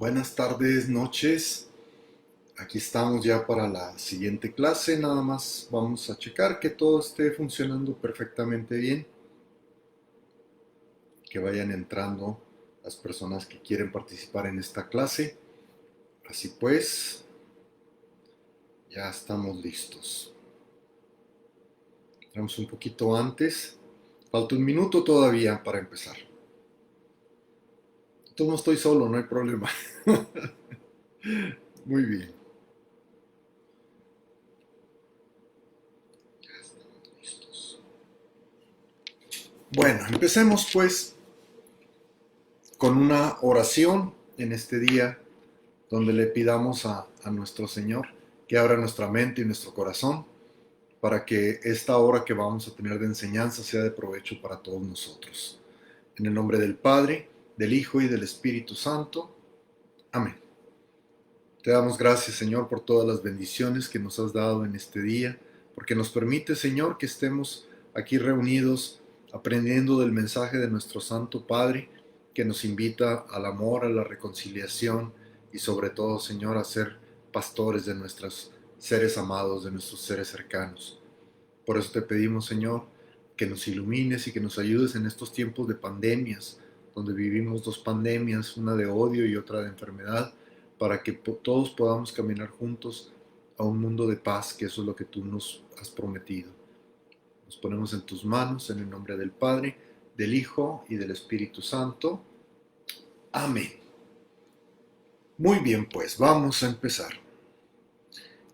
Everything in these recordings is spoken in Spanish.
Buenas tardes, noches. Aquí estamos ya para la siguiente clase. Nada más vamos a checar que todo esté funcionando perfectamente bien. Que vayan entrando las personas que quieren participar en esta clase. Así pues, ya estamos listos. Entramos un poquito antes. Falta un minuto todavía para empezar. Yo no estoy solo, no hay problema. Muy bien. Bueno, empecemos pues con una oración en este día donde le pidamos a nuestro Señor que abra nuestra mente y nuestro corazón para que esta hora que vamos a tener de enseñanza sea de provecho para todos nosotros. En el nombre del Padre, del Hijo y del Espíritu Santo. Amén. Te damos gracias, Señor, por todas las bendiciones que nos has dado en este día, porque nos permite, Señor, que estemos aquí reunidos aprendiendo del mensaje de nuestro Santo Padre, que nos invita al amor, a la reconciliación y sobre todo, Señor, a ser pastores de nuestros seres amados, de nuestros seres cercanos. Por eso te pedimos, Señor, que nos ilumines y que nos ayudes en estos tiempos de pandemias, donde vivimos dos pandemias, una de odio y otra de enfermedad, para que todos podamos caminar juntos a un mundo de paz, que eso es lo que tú nos has prometido. Nos ponemos en tus manos, en el nombre del Padre, del Hijo y del Espíritu Santo. Amén. Muy bien, pues vamos a empezar.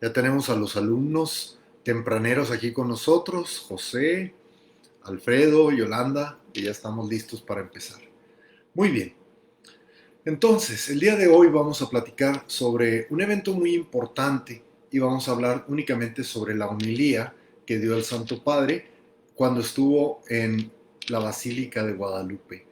Ya tenemos a los alumnos tempraneros aquí con nosotros, José, Alfredo, Yolanda, que ya estamos listos para empezar. Muy bien. Entonces, el día de hoy vamos a platicar sobre un evento muy importante y vamos a hablar únicamente sobre la homilía que dio el Santo Padre cuando estuvo en la Basílica de Guadalupe.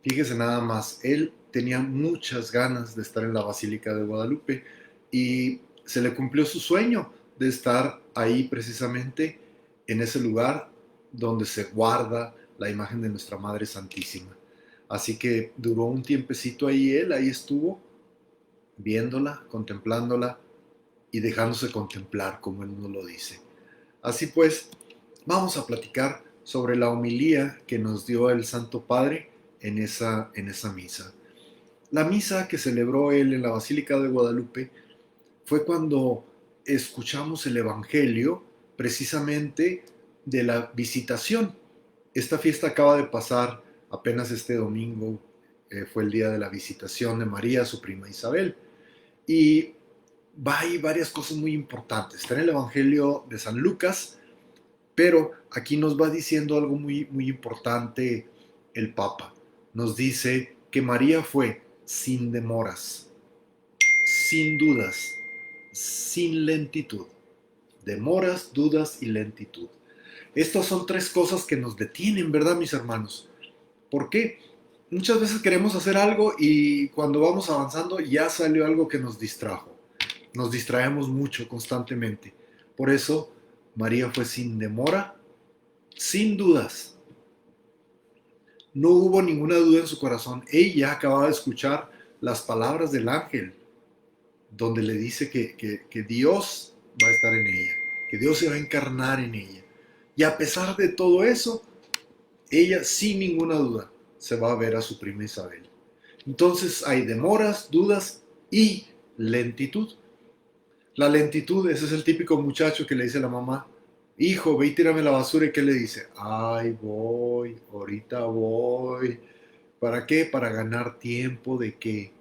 Fíjese nada más, él tenía muchas ganas de estar en la Basílica de Guadalupe y se le cumplió su sueño de estar ahí precisamente en ese lugar donde se guarda la imagen de nuestra Madre Santísima. Así que duró un tiempecito ahí él, ahí estuvo, viéndola, contemplándola y dejándose contemplar, como él nos lo dice. Así pues, vamos a platicar sobre la homilía que nos dio el Santo Padre en esa misa. La misa que celebró él en la Basílica de Guadalupe fue cuando escuchamos el Evangelio precisamente de la visitación. Esta fiesta acaba de pasar apenas este domingo, fue el día de la visitación de María, su prima Isabel. Y hay varias cosas muy importantes. Está en el Evangelio de San Lucas, pero aquí nos va diciendo algo muy, muy importante el Papa. Nos dice que María fue sin demoras, sin dudas, sin lentitud. Demoras, dudas y lentitud. Estas son tres cosas que nos detienen, ¿verdad, mis hermanos? ¿Por qué? Muchas veces queremos hacer algo y cuando vamos avanzando ya salió algo que nos distrajo. Nos distraemos mucho constantemente. Por eso María fue sin demora, sin dudas. No hubo ninguna duda en su corazón. Ella acababa de escuchar las palabras del ángel, donde le dice que Dios va a estar en ella, que Dios se va a encarnar en ella. Y a pesar de todo eso, ella sin ninguna duda se va a ver a su prima Isabel. Entonces hay demoras, dudas y lentitud. La lentitud, ese es el típico muchacho que le dice a la mamá, hijo, ve y tírame la basura, y ¿qué le dice? Ay, voy, ahorita voy. ¿Para qué? Para ganar tiempo. De que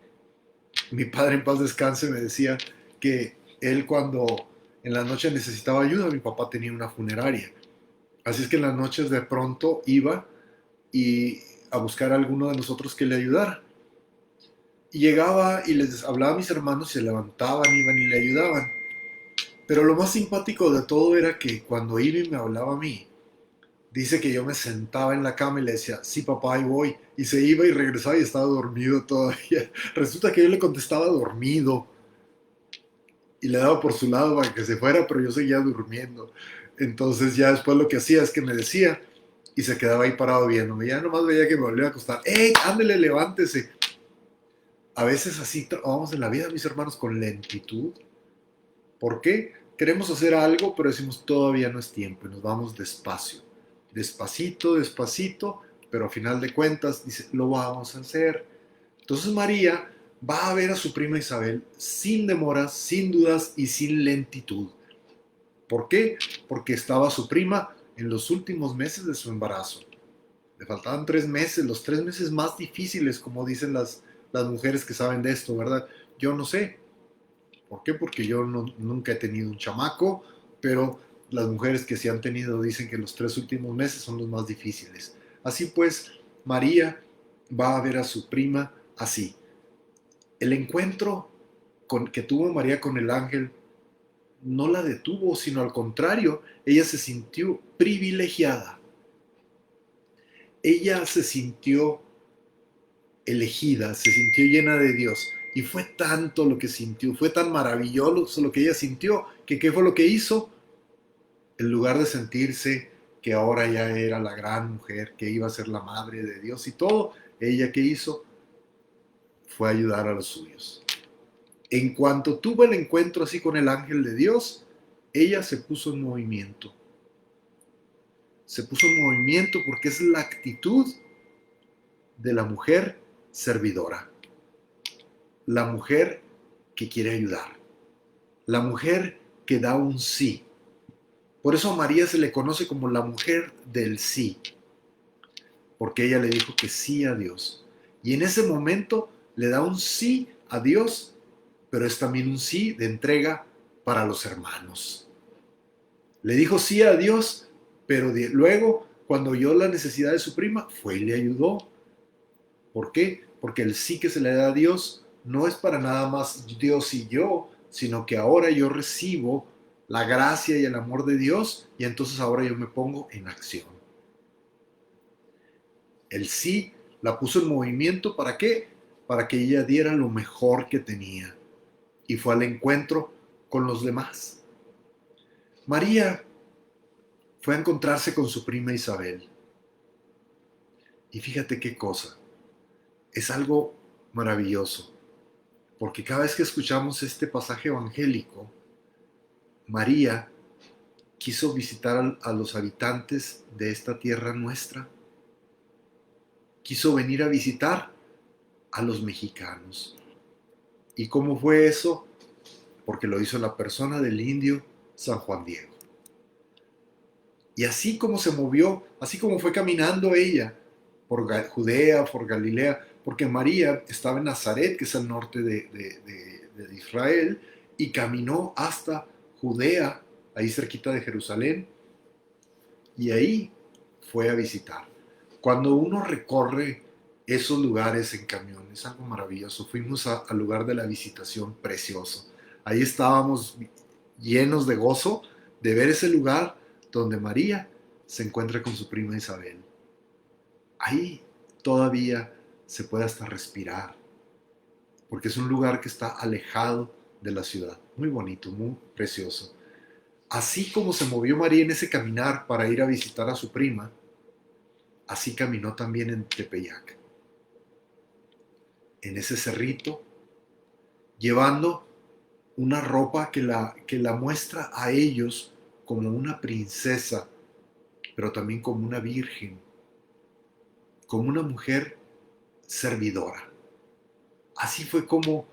mi padre en paz descanse me decía que él cuando en la noche necesitaba ayuda, mi papá tenía una funeraria. Así es que en las noches de pronto iba y a buscar a alguno de nosotros que le ayudara. Y llegaba y les hablaba a mis hermanos, se levantaban, iban y le ayudaban. Pero lo más simpático de todo era que cuando iba y me hablaba a mí, dice que yo me sentaba en la cama y le decía, sí papá, ahí voy. Y se iba y regresaba y estaba dormido todavía. Resulta que yo le contestaba dormido y le daba por su lado para que se fuera, pero yo seguía durmiendo. Entonces ya después lo que hacía es que me decía y se quedaba ahí parado viéndome. Ya nomás veía que me volvía a acostar. ¡Ey, ándele, levántese! A veces así vamos en la vida, mis hermanos, con lentitud. ¿Por qué? Queremos hacer algo, pero decimos todavía no es tiempo y nos vamos despacio. Despacito, despacito, pero a final de cuentas dice, lo vamos a hacer. Entonces María va a ver a su prima Isabel sin demoras, sin dudas y sin lentitud. ¿Por qué? Porque estaba su prima en los últimos meses de su embarazo. Le faltaban 3 meses, los 3 meses más difíciles, como dicen las mujeres que saben de esto, ¿verdad? Yo no sé. ¿Por qué? Porque yo nunca he tenido un chamaco, pero las mujeres que sí han tenido dicen que los 3 últimos meses son los más difíciles. Así pues, María va a ver a su prima así. El encuentro que tuvo María con el ángel no la detuvo, sino al contrario, ella se sintió privilegiada. Ella se sintió elegida, se sintió llena de Dios. Y fue tanto lo que sintió, fue tan maravilloso lo que ella sintió, que ¿qué fue lo que hizo? En lugar de sentirse que ahora ya era la gran mujer, que iba a ser la madre de Dios y todo, ella ¿qué hizo? Fue ayudar a los suyos. En cuanto tuvo el encuentro así con el ángel de Dios, ella se puso en movimiento. Se puso en movimiento porque es la actitud de la mujer servidora, la mujer que quiere ayudar, la mujer que da un sí. Por eso a María se le conoce como la mujer del sí, porque ella le dijo que sí a Dios. Y en ese momento le da un sí a Dios, pero es también un sí de entrega para los hermanos. Le dijo sí a Dios, pero luego, cuando oyó la necesidad de su prima, fue y le ayudó. ¿Por qué? Porque el sí que se le da a Dios no es para nada más Dios y yo, sino que ahora yo recibo la gracia y el amor de Dios y entonces ahora yo me pongo en acción. El sí la puso en movimiento, ¿para qué? Para que ella diera lo mejor que tenía y fue al encuentro con los demás. María fue a encontrarse con su prima Isabel y fíjate qué cosa, es algo maravilloso, porque cada vez que escuchamos este pasaje evangélico, María quiso visitar a los habitantes de esta tierra nuestra, quiso venir a visitar a los mexicanos. ¿Y cómo fue eso? Porque lo hizo la persona del indio San Juan Diego. Y así como se movió, así como fue caminando ella por Judea, por Galilea, porque María estaba en Nazaret, que es al norte de Israel, y caminó hasta Judea, ahí cerquita de Jerusalén, y ahí fue a visitar. Cuando uno recorre esos lugares en camión, es algo maravilloso. Fuimos al lugar de la visitación precioso. Ahí estábamos llenos de gozo de ver ese lugar donde María se encuentra con su prima Isabel. Ahí todavía se puede hasta respirar, porque es un lugar que está alejado de la ciudad. Muy bonito, muy precioso. Así como se movió María en ese caminar para ir a visitar a su prima, así caminó también en Tepeyac, en ese cerrito, llevando una ropa que la muestra a ellos como una princesa, pero también como una virgen, como una mujer servidora. Así fue como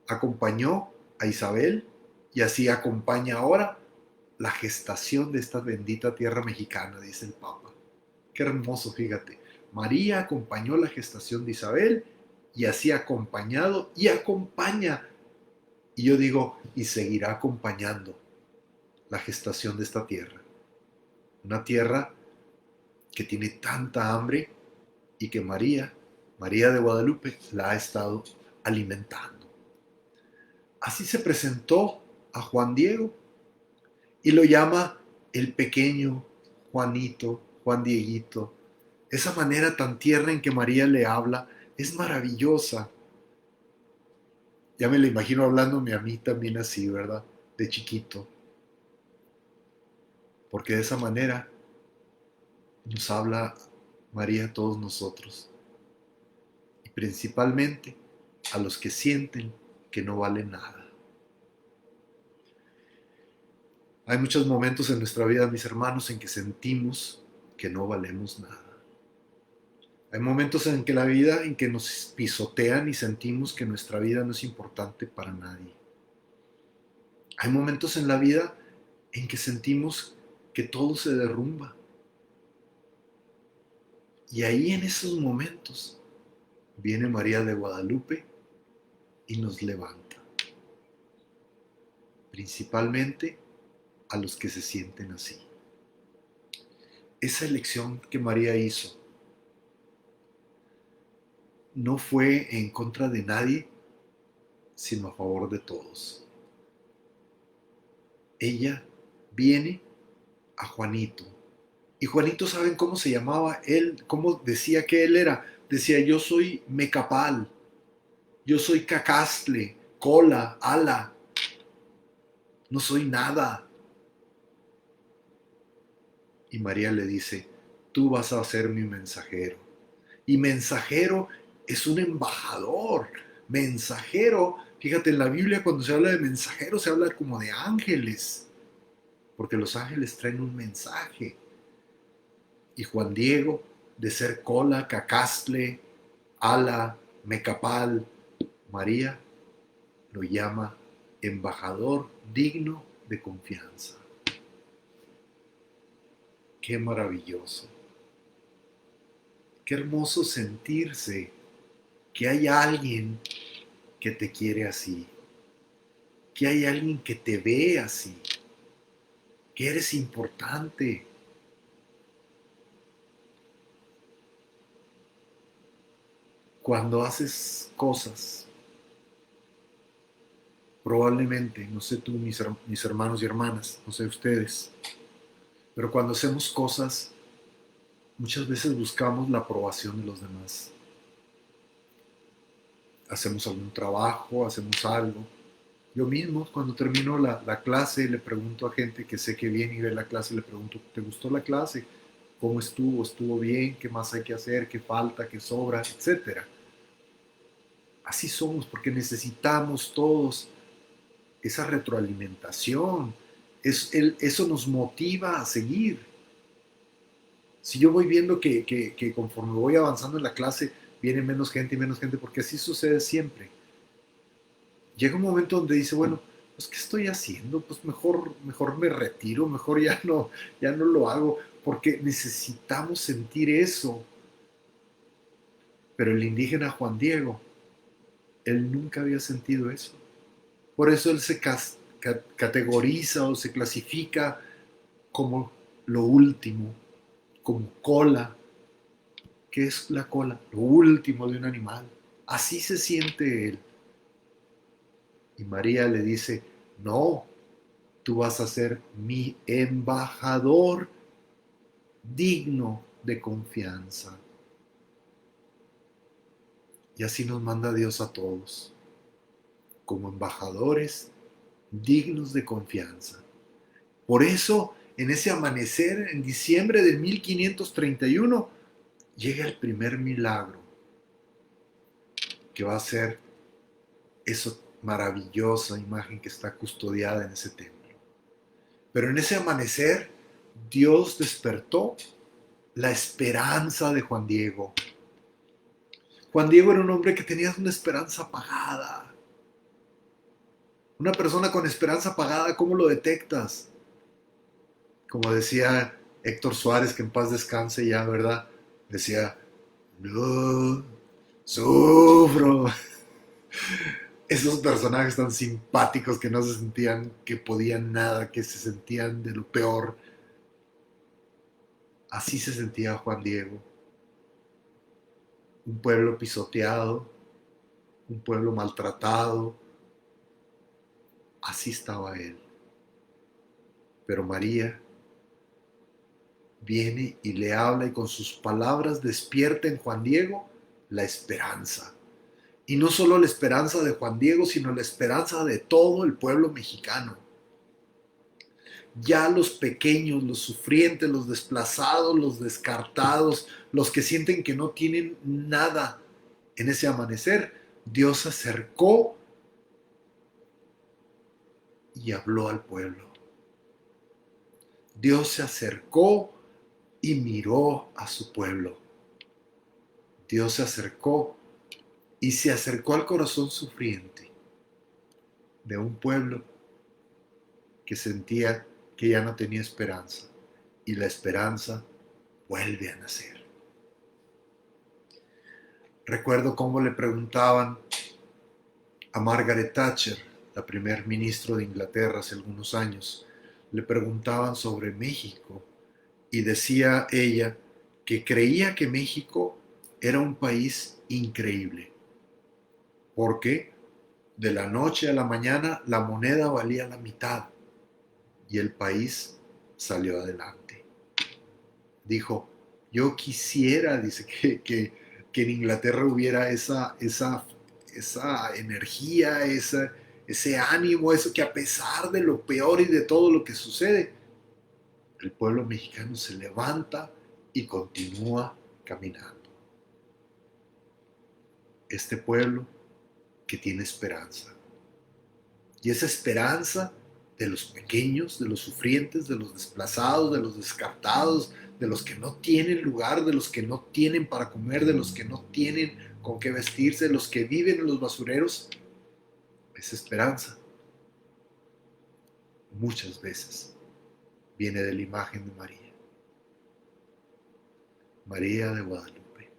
acompañó a Isabel y así acompaña ahora la gestación de esta bendita tierra mexicana, dice el Papa. Qué hermoso, fíjate. María acompañó la gestación de Isabel y así ha acompañado y acompaña. Y yo digo, y seguirá acompañando la gestación de esta tierra. Una tierra que tiene tanta hambre y que María de Guadalupe, la ha estado alimentando. Así se presentó a Juan Diego y lo llama el pequeño Juanito, Juan Dieguito. Esa manera tan tierna en que María le habla es maravillosa. Ya me lo imagino hablándome a mí también así, ¿verdad? De chiquito. Porque de esa manera nos habla María a todos nosotros. Y principalmente a los que sienten que no valen nada. Hay muchos momentos en nuestra vida, mis hermanos, en que sentimos que no valemos nada. Hay momentos en que la vida, en que nos pisotean y sentimos que nuestra vida no es importante para nadie. Hay momentos en la vida en que sentimos que todo se derrumba. Y ahí en esos momentos viene María de Guadalupe y nos levanta. Principalmente a los que se sienten así. Esa elección que María hizo no fue en contra de nadie, sino a favor de todos. Ella viene a Juanito. Y Juanito, ¿saben cómo se llamaba él? ¿Cómo decía que él era? Decía, yo soy mecapal, yo soy cacastle, cola, ala, no soy nada. Y María le dice, tú vas a ser mi mensajero. Y mensajero es un embajador. Mensajero, fíjate, en la Biblia cuando se habla de mensajero se habla como de ángeles, porque los ángeles traen un mensaje. Y Juan Diego, de ser cola, cacastle, ala, mecapal, María lo llama embajador digno de confianza. Qué maravilloso. Qué hermoso sentirse que hay alguien que te quiere así, que hay alguien que te ve así, que eres importante. Cuando haces cosas, probablemente, no sé tú, mis hermanos y hermanas, no sé ustedes, pero cuando hacemos cosas, muchas veces buscamos la aprobación de los demás. Hacemos algún trabajo, hacemos algo. Yo mismo, cuando termino la clase, le pregunto a gente que sé que viene y ve la clase, le pregunto, ¿te gustó la clase? ¿Cómo estuvo? ¿Estuvo bien? ¿Qué más hay que hacer? ¿Qué falta? ¿Qué sobra? Etcétera. Así somos, porque necesitamos todos esa retroalimentación. Eso nos motiva a seguir. Si yo voy viendo que conforme voy avanzando en la clase, viene menos gente y menos gente, porque así sucede siempre. Llega un momento donde dice, bueno, pues ¿qué estoy haciendo? Pues mejor me retiro, mejor ya no lo hago, porque necesitamos sentir eso. Pero el indígena Juan Diego, él nunca había sentido eso. Por eso él se categoriza o se clasifica como lo último, como cola. ¿Qué es la cola? Lo último de un animal. Así se siente él. Y María le dice, no, tú vas a ser mi embajador digno de confianza. Y así nos manda Dios a todos, como embajadores dignos de confianza. Por eso, en ese amanecer, en diciembre de 1531, llega el primer milagro, que va a ser esa maravillosa imagen que está custodiada en ese templo. Pero en ese amanecer, Dios despertó la esperanza de Juan Diego. Juan Diego era un hombre que tenía una esperanza apagada. Una persona con esperanza apagada, ¿cómo lo detectas? Como decía Héctor Suárez, que en paz descanse ya, ¿verdad? Decía, no, sufro. Esos personajes tan simpáticos que no se sentían que podían nada, que se sentían de lo peor. Así se sentía Juan Diego. Un pueblo pisoteado, un pueblo maltratado. Así estaba él. Pero María viene y le habla y con sus palabras despierta en Juan Diego la esperanza. Y no solo la esperanza de Juan Diego, sino la esperanza de todo el pueblo mexicano. Ya los pequeños, los sufrientes, los desplazados, los descartados, los que sienten que no tienen nada en ese amanecer, Dios se acercó y habló al pueblo. Dios se acercó y miró a su pueblo. Dios se acercó y se acercó al corazón sufriente de un pueblo que sentía que ya no tenía esperanza. Y la esperanza vuelve a nacer. Recuerdo cómo le preguntaban a Margaret Thatcher, la primer ministro de Inglaterra hace algunos años, le preguntaban sobre México y decía ella que creía que México era un país increíble, porque de la noche a la mañana la moneda valía la mitad y el país salió adelante. Dijo, yo quisiera, dice, que en Inglaterra hubiera esa energía, ese ánimo, eso que a pesar de lo peor y de todo lo que sucede, el pueblo mexicano se levanta y continúa caminando. Este pueblo que tiene esperanza. Y esa esperanza de los pequeños, de los sufrientes, de los desplazados, de los descartados, de los que no tienen lugar, de los que no tienen para comer, de los que no tienen con qué vestirse, de los que viven en los basureros, esa esperanza muchas veces viene de la imagen de María, María de Guadalupe.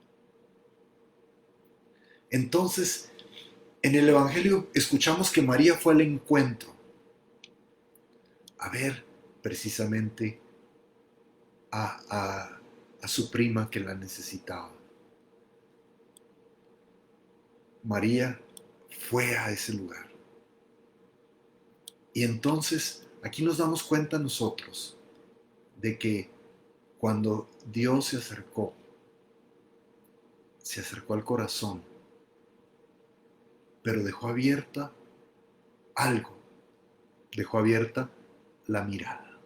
Entonces, en el Evangelio escuchamos que María fue al encuentro a ver precisamente a, a, a su prima que la necesitaba. María fue a ese lugar. Y entonces aquí nos damos cuenta nosotros de que cuando Dios se acercó al corazón, pero dejó abierta algo, dejó abierta la mirada.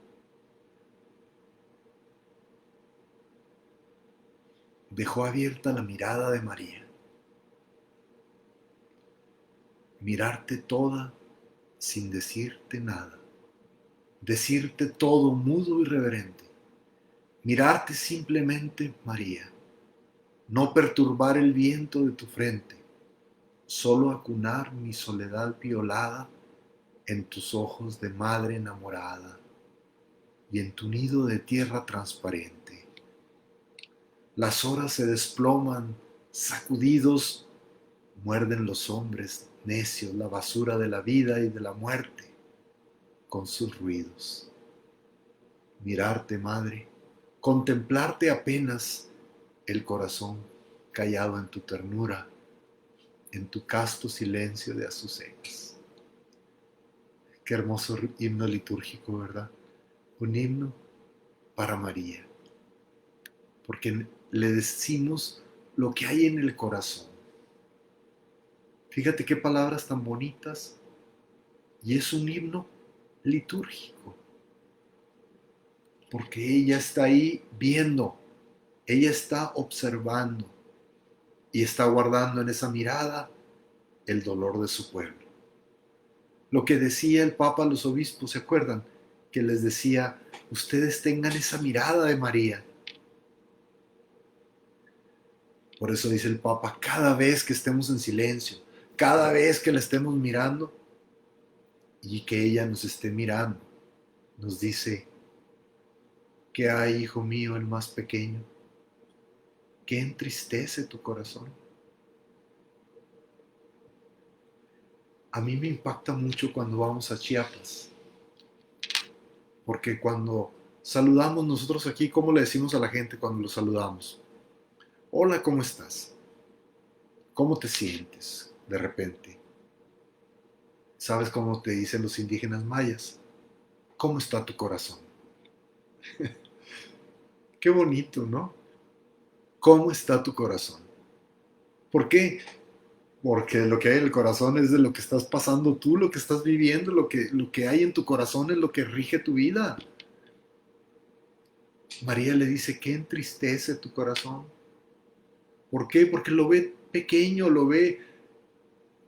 Dejó abierta la mirada de María. Mirarte toda sin decirte nada. Decirte todo mudo y reverente. Mirarte simplemente, María. No perturbar el viento de tu frente. Solo acunar mi soledad violada en tus ojos de madre enamorada y en tu nido de tierra transparente. Las horas se desploman, sacudidos, muerden los hombres necios la basura de la vida y de la muerte con sus ruidos. Mirarte, madre, contemplarte apenas el corazón callado en tu ternura, en tu casto silencio de azucenas. Qué hermoso himno litúrgico, ¿verdad? Un himno para María, porque le decimos lo que hay en el corazón. Fíjate qué palabras tan bonitas, y es un himno litúrgico, porque ella está ahí viendo, ella está observando y está guardando en esa mirada el dolor de su pueblo. Lo que decía el Papa a los obispos, ¿se acuerdan? Que les decía, ustedes tengan esa mirada de María. Por eso dice el Papa, cada vez que estemos en silencio, cada vez que la estemos mirando y que ella nos esté mirando, nos dice, ¿qué hay, hijo mío, el más pequeño? ¿Qué entristece tu corazón? A mí me impacta mucho cuando vamos a Chiapas, porque cuando saludamos nosotros aquí, ¿cómo le decimos a la gente cuando lo saludamos? Hola, ¿cómo estás? ¿Cómo te sientes de repente? ¿Sabes cómo te dicen los indígenas mayas? ¿Cómo está tu corazón? Qué bonito, ¿no? ¿Cómo está tu corazón? ¿Por qué? Porque lo que hay en el corazón es de lo que estás pasando tú, lo que estás viviendo, lo que hay en tu corazón es lo que rige tu vida. María le dice, ¿qué entristece tu corazón? ¿Por qué? Porque lo ve pequeño, lo ve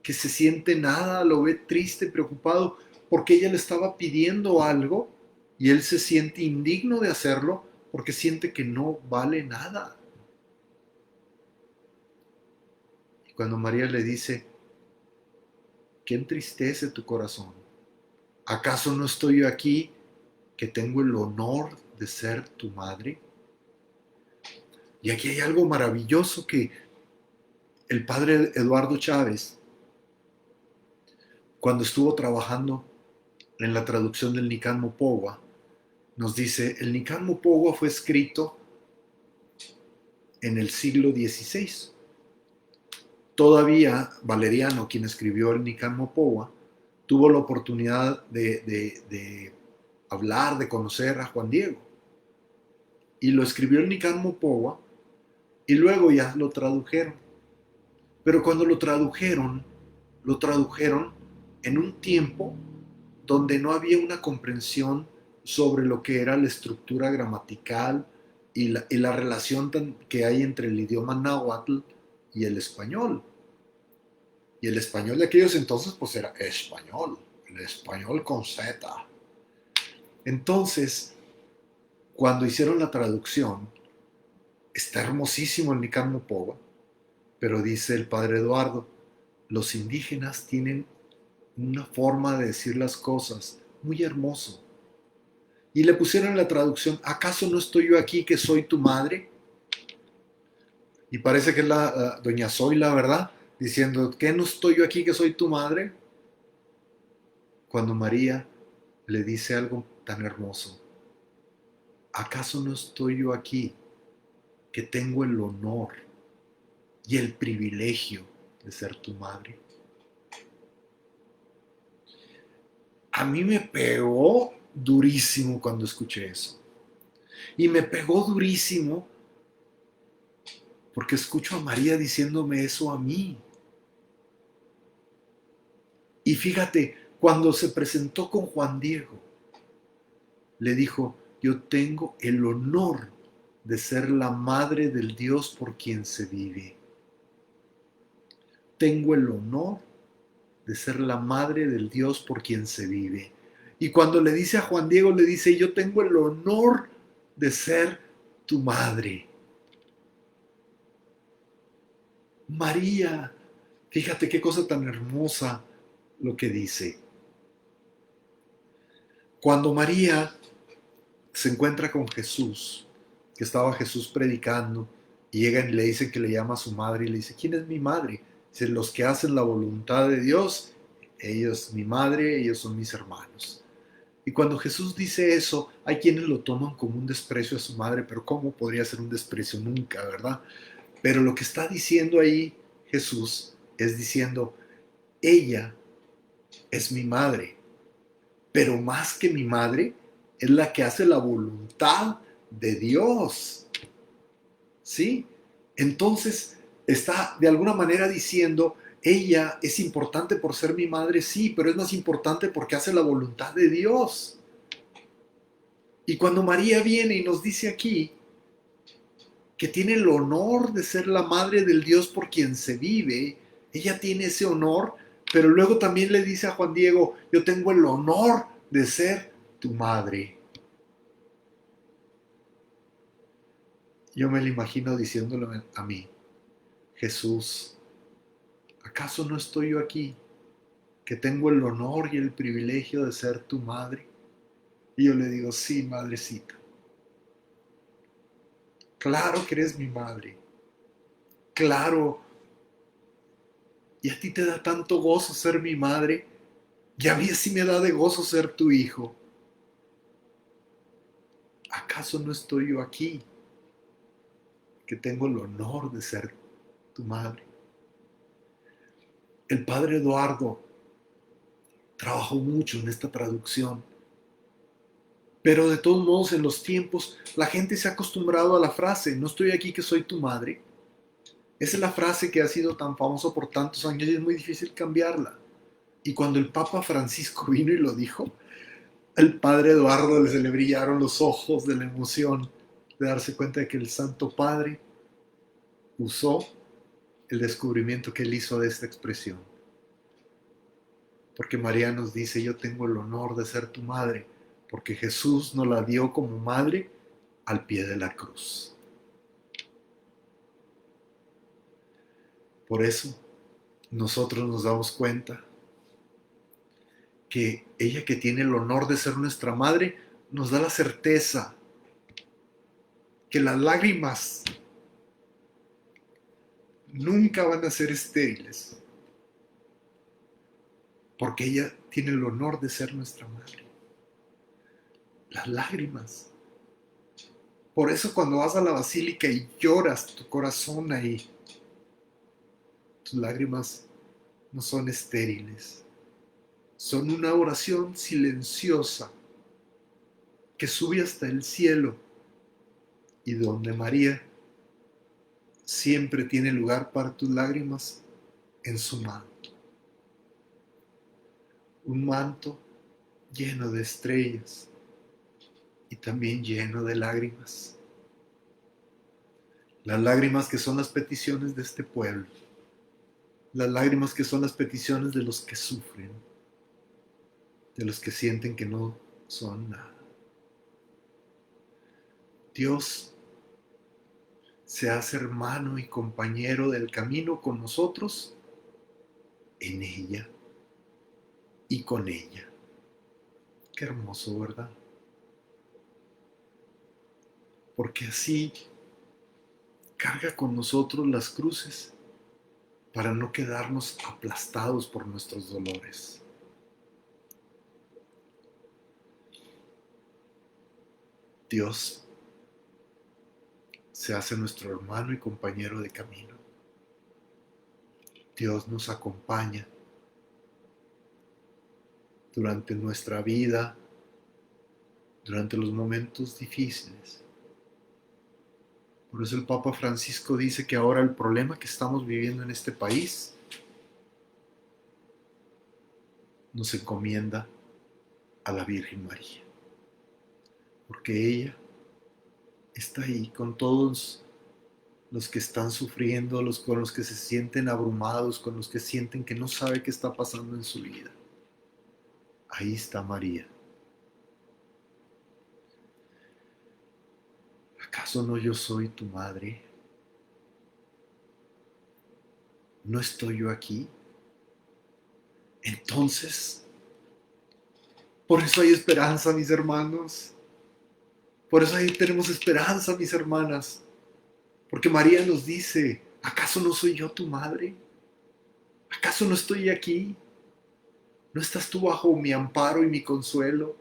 que se siente nada, lo ve triste, preocupado, porque ella le estaba pidiendo algo y él se siente indigno de hacerlo porque siente que no vale nada. Y cuando María le dice, ¿qué entristece tu corazón? ¿Acaso no estoy yo aquí que tengo el honor de ser tu madre? Y aquí hay algo maravilloso que el padre Eduardo Chávez, cuando estuvo trabajando en la traducción del Nican Mopohua, nos dice, el Nican Mopohua fue escrito en el siglo XVI. Todavía Valeriano, quien escribió el Nican Mopohua, tuvo la oportunidad de hablar, de conocer a Juan Diego. Y lo escribió el Nican Mopohua y luego ya lo tradujeron. Pero cuando lo tradujeron en un tiempo donde no había una comprensión sobre lo que era la estructura gramatical y la relación que hay entre el idioma náhuatl y el español. Y el español de aquellos entonces pues era español, el español con Z. Entonces, cuando hicieron la traducción, está hermosísimo el Nican Mopohua, pero dice el padre Eduardo, los indígenas tienen una forma de decir las cosas muy hermoso. Y le pusieron la traducción, ¿acaso no estoy yo aquí que soy tu madre? Y parece que es la doña Zoila, ¿verdad? Diciendo, ¿qué no estoy yo aquí que soy tu madre? Cuando María le dice algo tan hermoso, ¿acaso no estoy yo aquí que tengo el honor y el privilegio de ser tu madre? A mí me pegó durísimo cuando escuché eso. Y me pegó durísimo porque escucho a María diciéndome eso a mí. Y fíjate, cuando se presentó con Juan Diego, le dijo, yo tengo el honor de ser la madre del Dios por quien se vive. Tengo el honor de ser la madre del Dios por quien se vive. Y cuando le dice a Juan Diego, le dice, yo tengo el honor de ser tu madre. María, fíjate qué cosa tan hermosa lo que dice. Cuando María se encuentra con Jesús, que estaba Jesús predicando, y llegan y le dicen que le llama a su madre y le dice, ¿quién es mi madre? Dice, los que hacen la voluntad de Dios, ellos, mi madre, ellos son mis hermanos. Y cuando Jesús dice eso, hay quienes lo toman como un desprecio a su madre, pero ¿cómo podría ser un desprecio nunca, verdad? Pero lo que está diciendo ahí Jesús es diciendo, ella es mi madre, pero más que mi madre, es la que hace la voluntad de Dios. ¿Sí? Entonces está de alguna manera diciendo, ella es importante por ser mi madre, sí, pero es más importante porque hace la voluntad de Dios. Y cuando María viene y nos dice aquí que tiene el honor de ser la madre del Dios por quien se vive, ella tiene ese honor, pero luego también le dice a Juan Diego, yo tengo el honor de ser tu madre. Yo me lo imagino diciéndolo a mí, Jesús, ¿acaso no estoy yo aquí, que tengo el honor y el privilegio de ser tu madre? Y yo le digo, sí, madrecita, claro que eres mi madre, claro, y a ti te da tanto gozo ser mi madre, y a mí sí me da de gozo ser tu hijo. ¿Acaso no estoy yo aquí, que tengo el honor de ser tu madre? El padre Eduardo trabajó mucho en esta traducción, pero de todos modos en los tiempos la gente se ha acostumbrado a la frase, no estoy aquí que soy tu madre. Esa es la frase que ha sido tan famosa por tantos años y es muy difícil cambiarla. Y cuando el Papa Francisco vino y lo dijo, al padre Eduardo se le brillaron los ojos de la emoción de darse cuenta de que el Santo Padre usó el descubrimiento que él hizo de esta expresión. Porque María nos dice, yo tengo el honor de ser tu madre, porque Jesús nos la dio como madre al pie de la cruz. Por eso nosotros nos damos cuenta que ella, que tiene el honor de ser nuestra madre, nos da la certeza que las lágrimas nunca van a ser estériles, porque ella tiene el honor de ser nuestra madre. Las lágrimas. Por eso cuando vas a la basílica y lloras tu corazón ahí, tus lágrimas no son estériles, son una oración silenciosa que sube hasta el cielo y donde María siempre tiene lugar para tus lágrimas en su manto. Un manto lleno de estrellas y también lleno de lágrimas. Las lágrimas que son las peticiones de este pueblo. Las lágrimas que son las peticiones de los que sufren, de los que sienten que no son nada. Dios se hace hermano y compañero del camino con nosotros, en ella y con ella. Qué hermoso, ¿verdad? Porque así carga con nosotros las cruces para no quedarnos aplastados por nuestros dolores. Dios se hace nuestro hermano y compañero de camino. Dios nos acompaña durante nuestra vida, durante los momentos difíciles. Por eso el Papa Francisco dice que ahora el problema que estamos viviendo en este país nos encomienda a la Virgen María, porque ella está ahí con todos los que están sufriendo, con los que se sienten abrumados, con los que sienten que no sabe qué está pasando en su vida. Ahí está María. ¿Acaso no yo soy tu madre? ¿No estoy yo aquí? Entonces, por eso hay esperanza, mis hermanos. Por eso ahí tenemos esperanza, mis hermanas. Porque María nos dice, ¿acaso no soy yo tu madre? ¿Acaso no estoy aquí? ¿No estás tú bajo mi amparo y mi consuelo?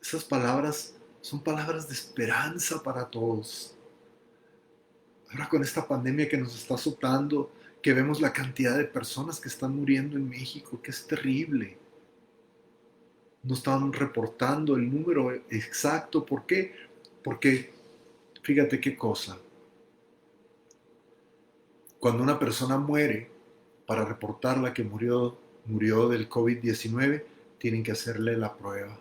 Esas palabras son palabras de esperanza para todos. Ahora con esta pandemia que nos está azotando, que vemos la cantidad de personas que están muriendo en México, que es terrible. No están reportando el número exacto. ¿Por qué? Porque fíjate qué cosa. Cuando una persona muere, para reportarla que murió del COVID-19, tienen que hacerle la prueba.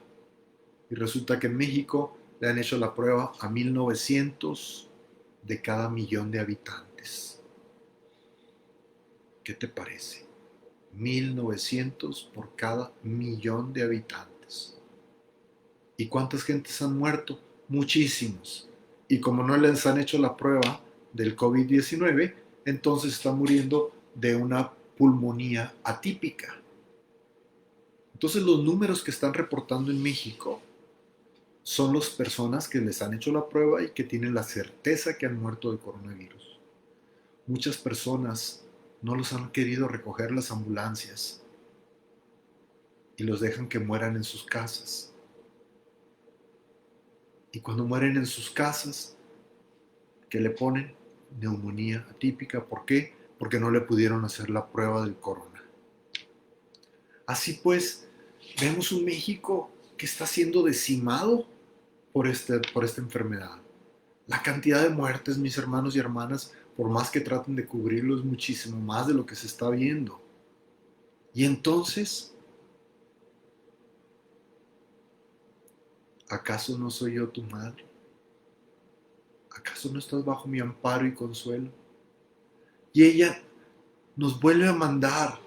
Y resulta que en México le han hecho la prueba a 1900 de cada millón de habitantes. ¿Qué te parece? 1900 por cada millón de habitantes. ¿Y cuántas gentes han muerto? Muchísimos. Y como no les han hecho la prueba del COVID-19, entonces están muriendo de una pulmonía atípica. Entonces los números que están reportando en México son las personas que les han hecho la prueba y que tienen la certeza que han muerto de coronavirus. Muchas personas no los han querido recoger las ambulancias y los dejan que mueran en sus casas. Y cuando mueren en sus casas, ¿qué le ponen? Neumonía atípica. ¿Por qué? Porque no le pudieron hacer la prueba del corona. Así pues, vemos un México que está siendo decimado por esta enfermedad. La cantidad de muertes, mis hermanos y hermanas, por más que traten de cubrirlo, es muchísimo más de lo que se está viendo. Y entonces, ¿acaso no soy yo tu madre? ¿Acaso no estás bajo mi amparo y consuelo? Y ella nos vuelve a mandar,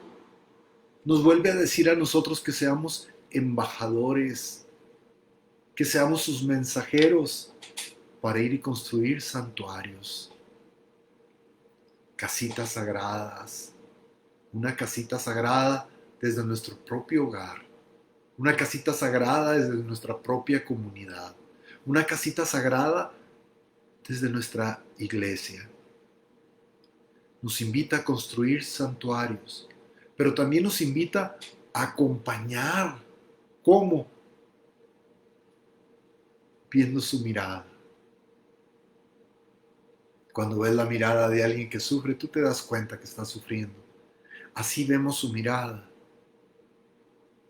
nos vuelve a decir a nosotros que seamos embajadores, que seamos sus mensajeros para ir y construir santuarios, casitas sagradas, una casita sagrada desde nuestro propio hogar, una casita sagrada desde nuestra propia comunidad, una casita sagrada desde nuestra iglesia. Nos invita a construir santuarios, pero también nos invita a acompañar. ¿Cómo? Viendo su mirada. Cuando ves la mirada de alguien que sufre, tú te das cuenta que está sufriendo. Así vemos su mirada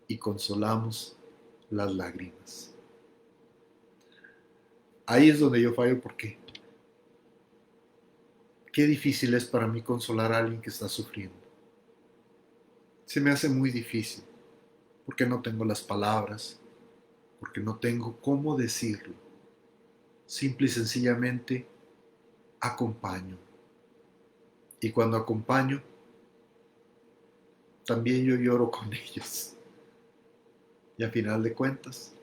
y consolamos las lágrimas. Ahí es donde yo fallo porque qué difícil es para mí consolar a alguien que está sufriendo. Se me hace muy difícil porque no tengo las palabras, porque no tengo cómo decirlo. Simple y sencillamente acompaño. Y cuando acompaño, también yo lloro con ellos. Y a final de cuentas,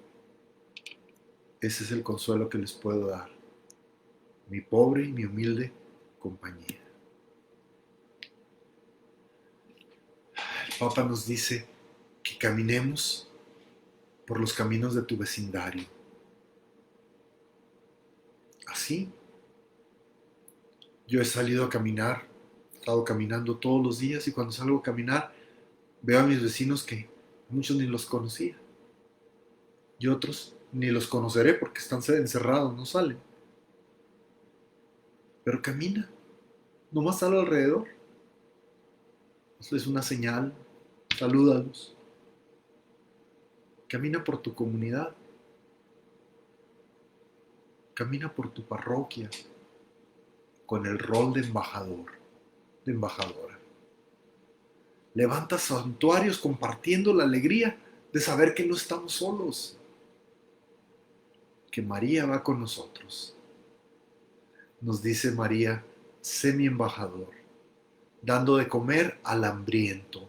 ese es el consuelo que les puedo dar. Mi pobre y mi humilde compañía. El Papa nos dice que caminemos por los caminos de tu vecindario. Así, yo he salido a caminar, he estado caminando todos los días y cuando salgo a caminar veo a mis vecinos que muchos ni los conocía y otros ni los conoceré porque están encerrados, no salen. Pero camina, nomás sal alrededor. Eso es una señal, salúdalos. Camina por tu comunidad, camina por tu parroquia con el rol de embajador, de embajadora. Levanta santuarios compartiendo la alegría de saber que no estamos solos, que María va con nosotros. Nos dice María, sé mi embajador, dando de comer al hambriento,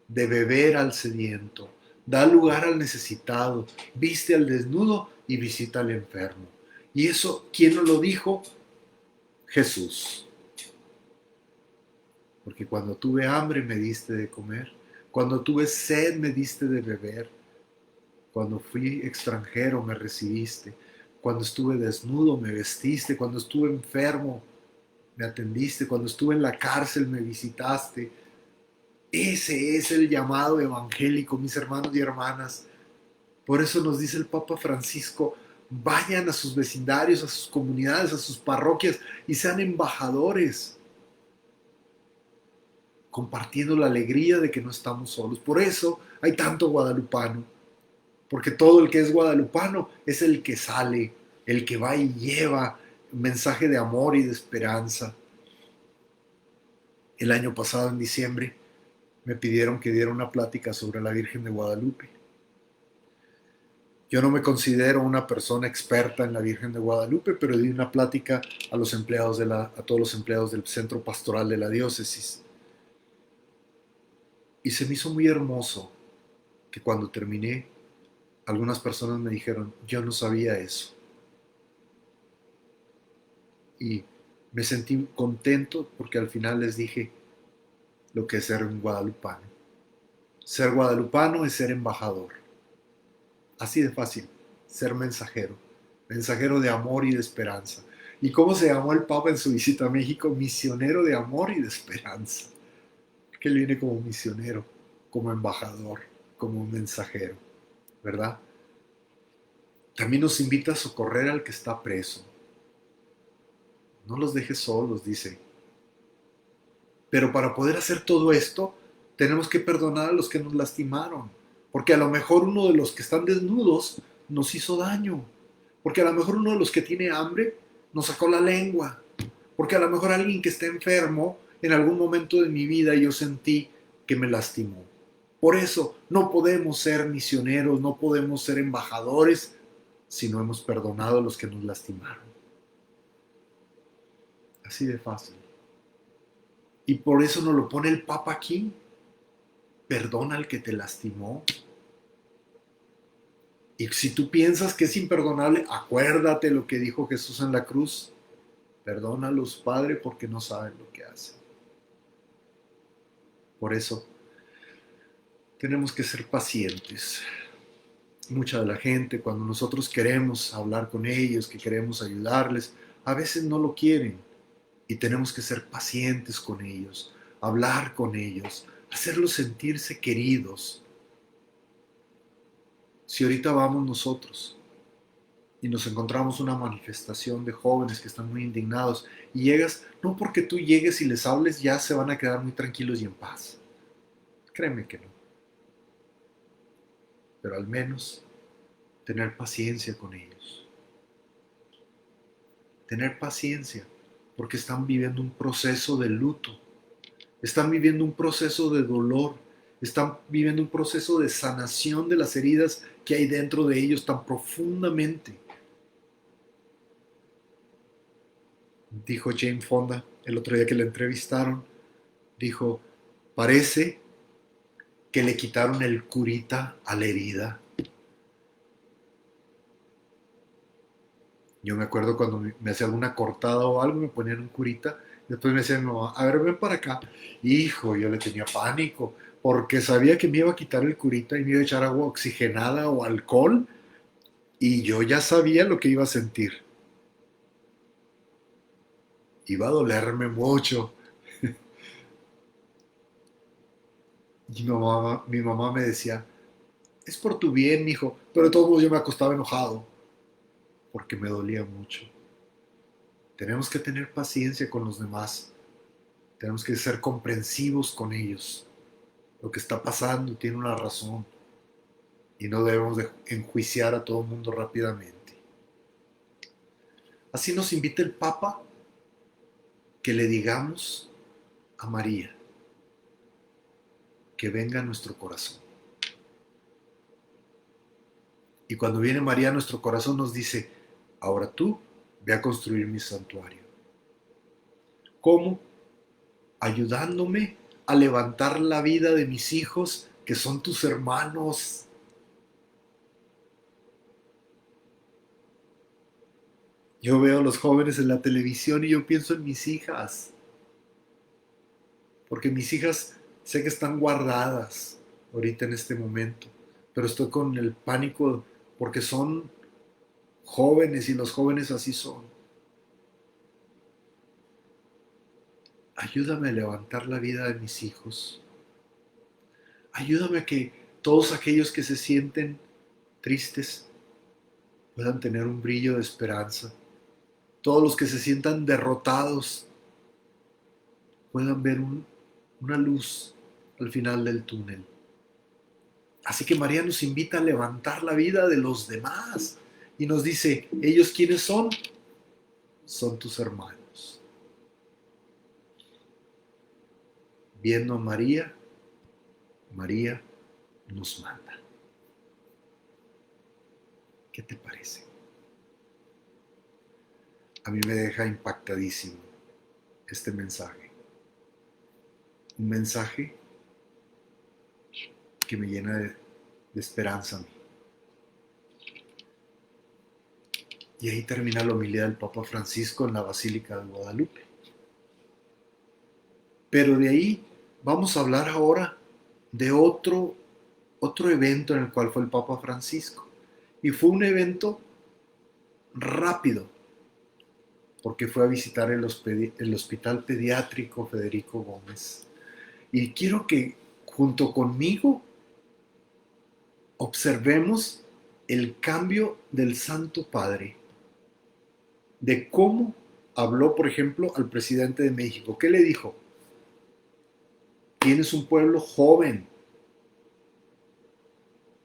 de beber al sediento, da lugar al necesitado, viste al desnudo y visita al enfermo. Y eso, ¿quién nos lo dijo? Jesús. Porque cuando tuve hambre me diste de comer, cuando tuve sed me diste de beber, cuando fui extranjero me recibiste, cuando estuve desnudo me vestiste, cuando estuve enfermo me atendiste, cuando estuve en la cárcel me visitaste. Ese es el llamado evangélico, mis hermanos y hermanas. Por eso nos dice el Papa Francisco, vayan a sus vecindarios, a sus comunidades, a sus parroquias y sean embajadores, compartiendo la alegría de que no estamos solos. Por eso hay tanto guadalupano, porque todo el que es guadalupano es el que sale, el que va y lleva un mensaje de amor y de esperanza. El año pasado, en diciembre, me pidieron que diera una plática sobre la Virgen de Guadalupe. Yo no me considero una persona experta en la Virgen de Guadalupe, pero di una plática a los empleados a todos los empleados del centro pastoral de la diócesis. Y se me hizo muy hermoso que cuando terminé, algunas personas me dijeron, yo no sabía eso. Y me sentí contento porque al final les dije lo que es ser un guadalupano. Ser guadalupano es ser embajador. Así de fácil, ser mensajero. Mensajero de amor y de esperanza. ¿Y cómo se llamó el Papa en su visita a México? Misionero de amor y de esperanza. Que él viene como misionero, como embajador, como mensajero, ¿verdad? También nos invita a socorrer al que está preso. No los dejes solos, dice. Pero para poder hacer todo esto, tenemos que perdonar a los que nos lastimaron. Porque a lo mejor uno de los que están desnudos nos hizo daño. Porque a lo mejor uno de los que tiene hambre nos sacó la lengua. Porque a lo mejor alguien que está enfermo, en algún momento de mi vida yo sentí que me lastimó. Por eso no podemos ser misioneros, no podemos ser embajadores si no hemos perdonado a los que nos lastimaron. Así de fácil. Y por eso nos lo pone el Papa aquí. Perdona al que te lastimó. Y si tú piensas que es imperdonable, acuérdate lo que dijo Jesús en la cruz. Perdónalos, Padre, porque no saben lo que hacen. Por eso tenemos que ser pacientes. Mucha de la gente, cuando nosotros queremos hablar con ellos, que queremos ayudarles, a veces no lo quieren. Y tenemos que ser pacientes con ellos, hablar con ellos, hacerlos sentirse queridos. Si ahorita vamos nosotros y nos encontramos una manifestación de jóvenes que están muy indignados y llegas, no porque tú llegues y les hables ya se van a quedar muy tranquilos y en paz. Créeme que no. Pero al menos tener paciencia con ellos. Tener paciencia porque están viviendo un proceso de luto. Están viviendo un proceso de dolor. Están viviendo un proceso de sanación de las heridas que hay dentro de ellos tan profundamente. Dijo Jane Fonda el otro día que la entrevistaron, dijo, parece que le quitaron el curita a la herida. Yo me acuerdo cuando me hacía alguna cortada o algo, me ponían un curita, después me decían, no, a ver, ven para acá. Hijo, yo le tenía pánico, porque sabía que me iba a quitar el curita y me iba a echar agua oxigenada o alcohol, y yo ya sabía lo que iba a sentir. Iba a dolerme mucho. Y mi mamá me decía, es por tu bien, mijo, pero de todos modos yo me acostaba enojado, porque me dolía mucho. Tenemos que tener paciencia con los demás, tenemos que ser comprensivos con ellos. Lo que está pasando tiene una razón y no debemos de enjuiciar a todo el mundo rápidamente. Así nos invita el Papa que le digamos a María que venga a nuestro corazón. Y cuando viene María a nuestro corazón nos dice, ahora tú ve a construir mi santuario. ¿Cómo? Ayudándome a levantar la vida de mis hijos, que son tus hermanos. Yo veo a los jóvenes en la televisión y yo pienso en mis hijas, porque mis hijas sé que están guardadas ahorita en este momento, pero estoy con el pánico porque son jóvenes y los jóvenes así son. Ayúdame a levantar la vida de mis hijos. Ayúdame a que todos aquellos que se sienten tristes puedan tener un brillo de esperanza. Todos los que se sientan derrotados puedan ver una luz al final del túnel. Así que María nos invita a levantar la vida de los demás y nos dice, ¿ellos quiénes son? Son tus hermanos. Viendo a María, María nos manda. ¿Qué te parece? A mí me deja impactadísimo este mensaje. Un mensaje que me llena de esperanza a mí. Y ahí termina la homilía del Papa Francisco en la Basílica de Guadalupe. Pero de ahí vamos a hablar ahora de otro evento en el cual fue el Papa Francisco. Y fue un evento rápido, porque fue a visitar el Hospital Pediátrico Federico Gómez. Y quiero que junto conmigo observemos el cambio del Santo Padre, de cómo habló, por ejemplo, al presidente de México. ¿Qué le dijo? Tienes un pueblo joven,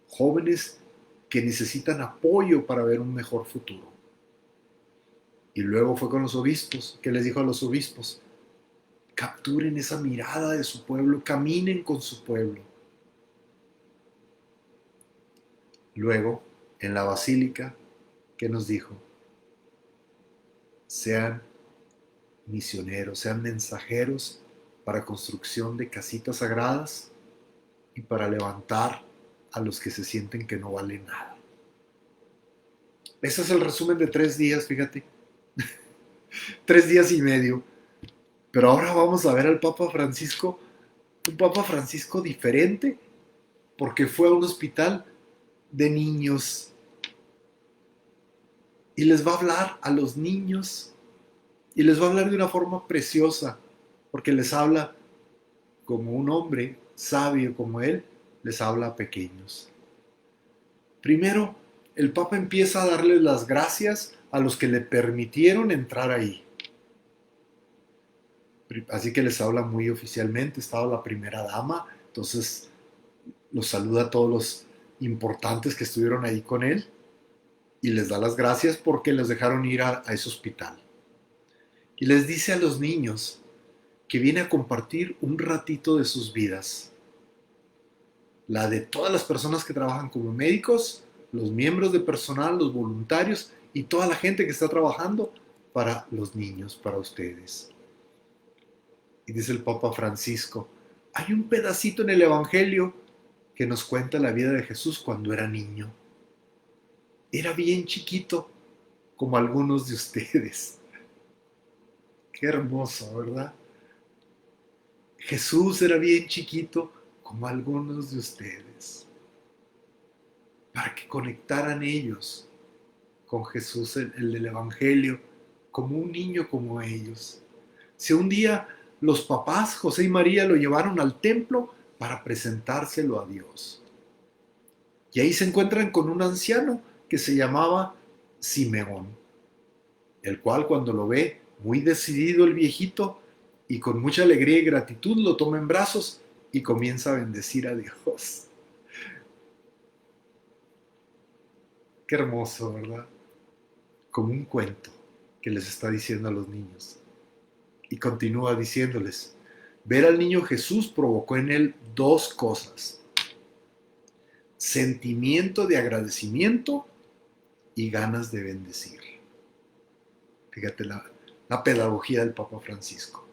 jóvenes que necesitan apoyo para ver un mejor futuro. Y luego fue con los obispos. ¿Qué les dijo a los obispos? Capturen esa mirada de su pueblo, caminen con su pueblo. Luego, en la basílica, ¿qué nos dijo? Sean misioneros, sean mensajeros para construcción de casitas sagradas y para levantar a los que se sienten que no valen nada. Ese es el resumen de 3 días, fíjate. 3 días y medio. Pero ahora vamos a ver al Papa Francisco, un Papa Francisco diferente, porque fue a un hospital de niños y les va a hablar a los niños y les va a hablar de una forma preciosa, porque les habla como un hombre sabio como él, les habla a pequeños. Primero, el Papa empieza a darles las gracias a los que le permitieron entrar ahí. Así que les habla muy oficialmente. Estaba la primera dama, entonces los saluda a todos los importantes que estuvieron ahí con él y les da las gracias porque les dejaron ir a ese hospital. Y les dice a los niños que viene a compartir un ratito de sus vidas. La de todas las personas que trabajan como médicos, los miembros de personal, los voluntarios y toda la gente que está trabajando para los niños, para ustedes. Y dice el Papa Francisco, hay un pedacito en el Evangelio que nos cuenta la vida de Jesús cuando era niño. Era bien chiquito, como algunos de ustedes. Qué hermoso, ¿verdad? Jesús era bien chiquito, como algunos de ustedes. Para que conectaran ellos con Jesús, el del Evangelio, como un niño como ellos. Si un día los papás, José y María, lo llevaron al templo para presentárselo a Dios. Y ahí se encuentran con un anciano que se llamaba Simeón, el cual cuando lo ve muy decidido el viejito y con mucha alegría y gratitud lo toma en brazos y comienza a bendecir a Dios. Qué hermoso, ¿verdad? Como un cuento que les está diciendo a los niños. Y continúa diciéndoles, ver al niño Jesús provocó en él dos cosas: sentimiento de agradecimiento y ganas de bendecir. Fíjate la pedagogía del Papa Francisco.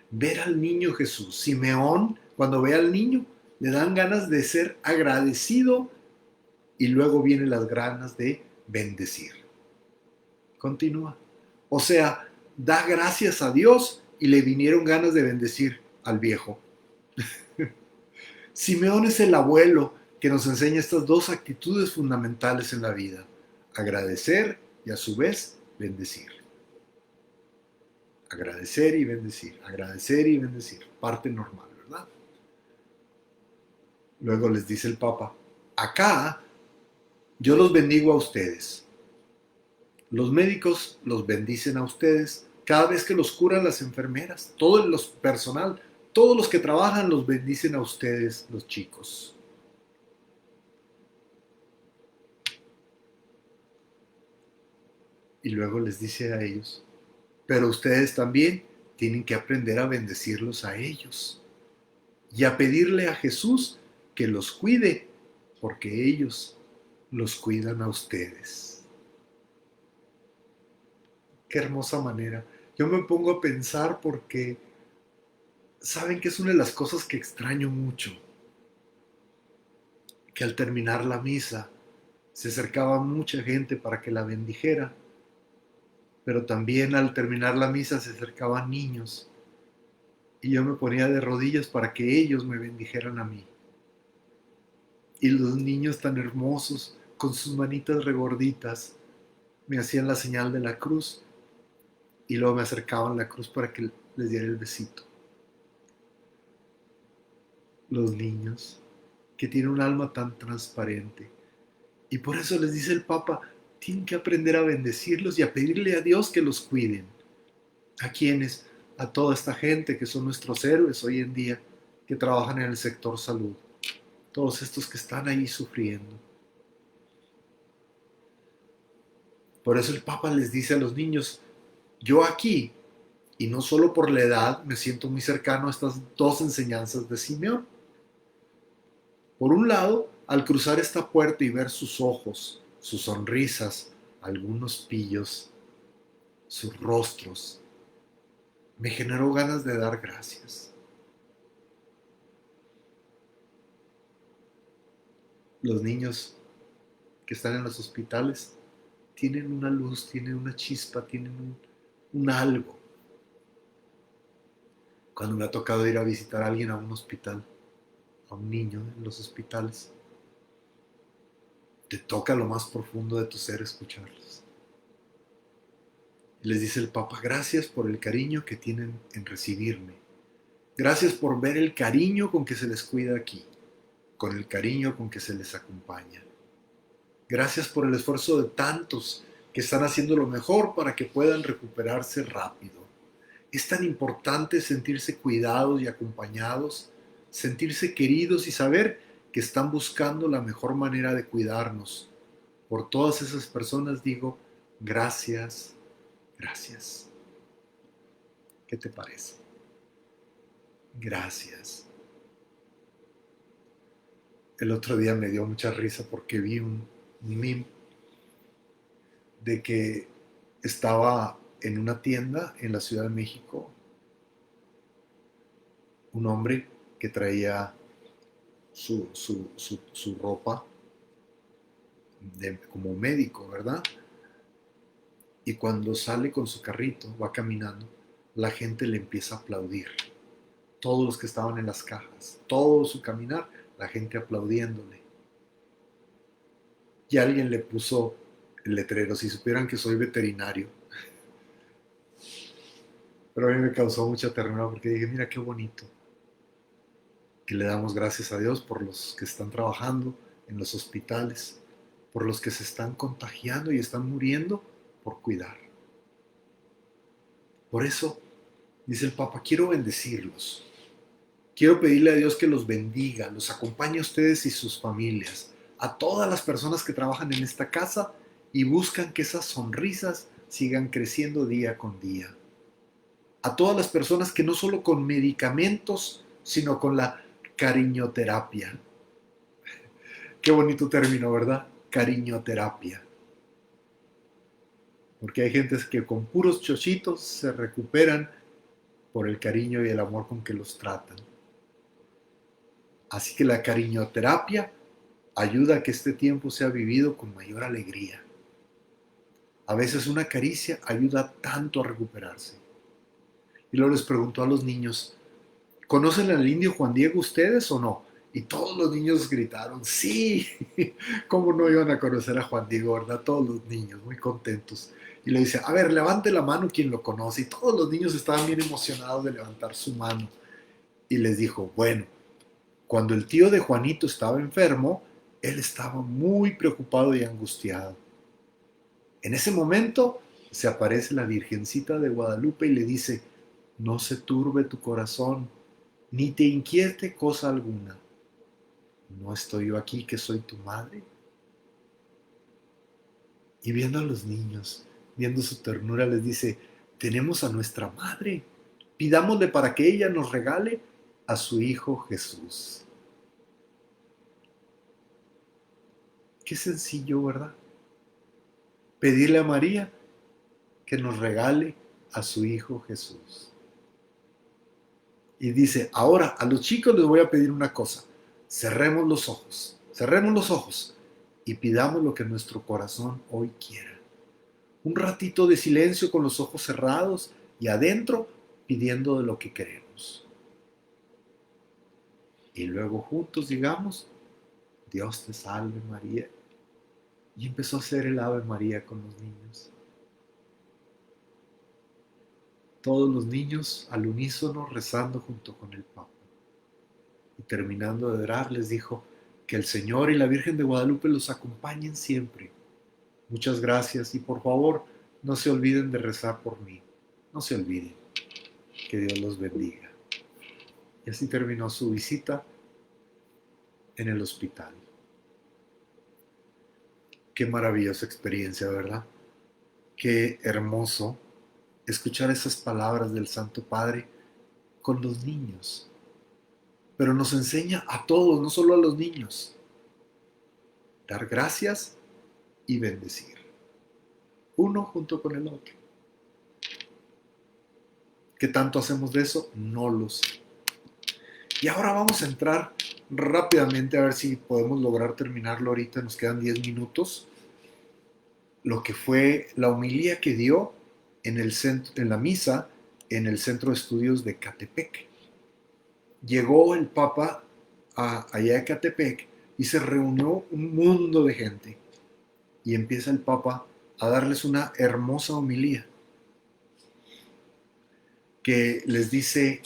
Ver al niño Jesús. Simeón, cuando ve al niño, le dan ganas de ser agradecido y luego vienen las ganas de bendecir. Continúa. O sea, da gracias a Dios y le vinieron ganas de bendecir al viejo. Simeón es el abuelo que nos enseña estas dos actitudes fundamentales en la vida: agradecer y a su vez bendecir. Agradecer y bendecir, agradecer y bendecir, parte normal, ¿verdad? Luego les dice el Papa, acá yo los bendigo a ustedes. Los médicos los bendicen a ustedes cada vez que los curan las enfermeras, todo el personal, todos los que trabajan los bendicen a ustedes, los chicos. Y luego les dice a ellos, pero ustedes también tienen que aprender a bendecirlos a ellos y a pedirle a Jesús que los cuide, porque ellos los cuidan a ustedes. Qué hermosa manera. Yo me pongo a pensar porque saben que es una de las cosas que extraño mucho, que al terminar la misa se acercaba mucha gente para que la bendijera, pero también al terminar la misa se acercaban niños y yo me ponía de rodillas para que ellos me bendijeran a mí. Y los niños tan hermosos, con sus manitas regorditas, me hacían la señal de la cruz y luego me acercaban la cruz para que les diera el besito. Los niños, que tienen un alma tan transparente. Y por eso les dice el Papa, tienen que aprender a bendecirlos y a pedirle a Dios que los cuiden. ¿A quiénes? A toda esta gente que son nuestros héroes hoy en día, que trabajan en el sector salud. Todos estos que están ahí sufriendo. Por eso el Papa les dice a los niños, yo aquí, y no solo por la edad, me siento muy cercano a estas dos enseñanzas de Simeón. Por un lado, al cruzar esta puerta y ver sus ojos, sus sonrisas, algunos pillos, sus rostros, me generó ganas de dar gracias. Los niños que están en los hospitales tienen una luz, tienen una chispa, tienen un algo. Cuando me ha tocado ir a visitar a alguien a un hospital, a un niño en los hospitales, te toca lo más profundo de tu ser escucharlos. Y les dice el Papa, gracias por el cariño que tienen en recibirme. Gracias por ver el cariño con que se les cuida aquí, con el cariño con que se les acompaña. Gracias por el esfuerzo de tantos que están haciendo lo mejor para que puedan recuperarse rápido. Es tan importante sentirse cuidados y acompañados, sentirse queridos y saber que están buscando la mejor manera de cuidarnos. Por todas esas personas digo, gracias, gracias. ¿Qué te parece? Gracias. El otro día me dio mucha risa porque vi un meme de que estaba en una tienda en la Ciudad de México un hombre que traía su ropa como médico, ¿verdad? Y cuando sale con su carrito, va caminando, la gente le empieza a aplaudir. Todos los que estaban en las cajas, todo su caminar, la gente aplaudiéndole. Y alguien le puso el letrero, si supieran que soy veterinario. Pero a mí me causó mucha ternura porque dije, mira qué bonito, que le damos gracias a Dios por los que están trabajando en los hospitales, por los que se están contagiando y están muriendo por cuidar. Por eso, dice el Papa, quiero bendecirlos. Quiero pedirle a Dios que los bendiga, los acompañe a ustedes y sus familias, a todas las personas que trabajan en esta casa y buscan que esas sonrisas sigan creciendo día con día. A todas las personas que no solo con medicamentos, sino con la cariñoterapia. Qué bonito término, ¿verdad? Cariñoterapia. Porque hay gente que con puros chochitos se recuperan por el cariño y el amor con que los tratan. Así que la cariñoterapia ayuda a que este tiempo sea vivido con mayor alegría. A veces una caricia ayuda tanto a recuperarse. Y luego les preguntó a los niños, ¿conocen al indio Juan Diego ustedes o no? Y todos los niños gritaron, sí, ¿cómo no iban a conocer a Juan Diego, verdad? Todos los niños, muy contentos. Y le dice, a ver, levante la mano quien lo conoce. Y todos los niños estaban bien emocionados de levantar su mano. Y les dijo, bueno, cuando el tío de Juanito estaba enfermo, él estaba muy preocupado y angustiado. En ese momento se aparece la Virgencita de Guadalupe y le dice, no se turbe tu corazón, ni te inquiete cosa alguna. ¿No estoy yo aquí que soy tu madre? Y viendo a los niños, viendo su ternura, les dice, tenemos a nuestra madre, pidámosle para que ella nos regale a su Hijo Jesús. Qué sencillo, ¿verdad? Pedirle a María que nos regale a su Hijo Jesús. Y dice, ahora a los chicos les voy a pedir una cosa, cerremos los ojos y pidamos lo que nuestro corazón hoy quiera. Un ratito de silencio con los ojos cerrados y adentro pidiendo de lo que queremos. Y luego juntos digamos, Dios te salve María. Y empezó a hacer el Ave María con los niños. Todos los niños al unísono rezando junto con el Papa. Y terminando de orar les dijo, que el Señor y la Virgen de Guadalupe los acompañen siempre. Muchas gracias y por favor no se olviden de rezar por mí. No se olviden. Que Dios los bendiga. Y así terminó su visita en el hospital. Qué maravillosa experiencia, ¿verdad? Qué hermoso escuchar esas palabras del Santo Padre con los niños. Pero nos enseña a todos, no solo a los niños. Dar gracias y bendecir. Uno junto con el otro. ¿Qué tanto hacemos de eso? No lo sé. Y ahora vamos a entrar rápidamente a ver si podemos lograr terminarlo ahorita, nos quedan 10 minutos, lo que fue la homilía que dio en la misa en el Centro de Estudios de Catepec. Llegó el Papa allá a Catepec y se reunió un mundo de gente y empieza el Papa a darles una hermosa homilía que les dice,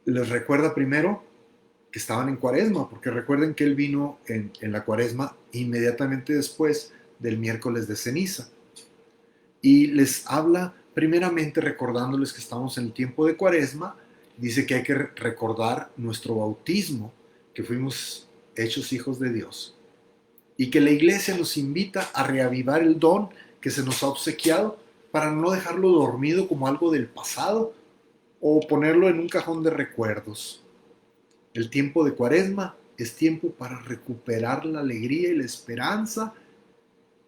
les recuerda primero que estaban en Cuaresma, porque recuerden que él vino en la Cuaresma inmediatamente después del miércoles de ceniza. Y les habla primeramente recordándoles que estamos en el tiempo de Cuaresma, dice que hay que recordar nuestro bautismo, que fuimos hechos hijos de Dios, y que la iglesia nos invita a reavivar el don que se nos ha obsequiado para no dejarlo dormido como algo del pasado o ponerlo en un cajón de recuerdos. El tiempo de Cuaresma es tiempo para recuperar la alegría y la esperanza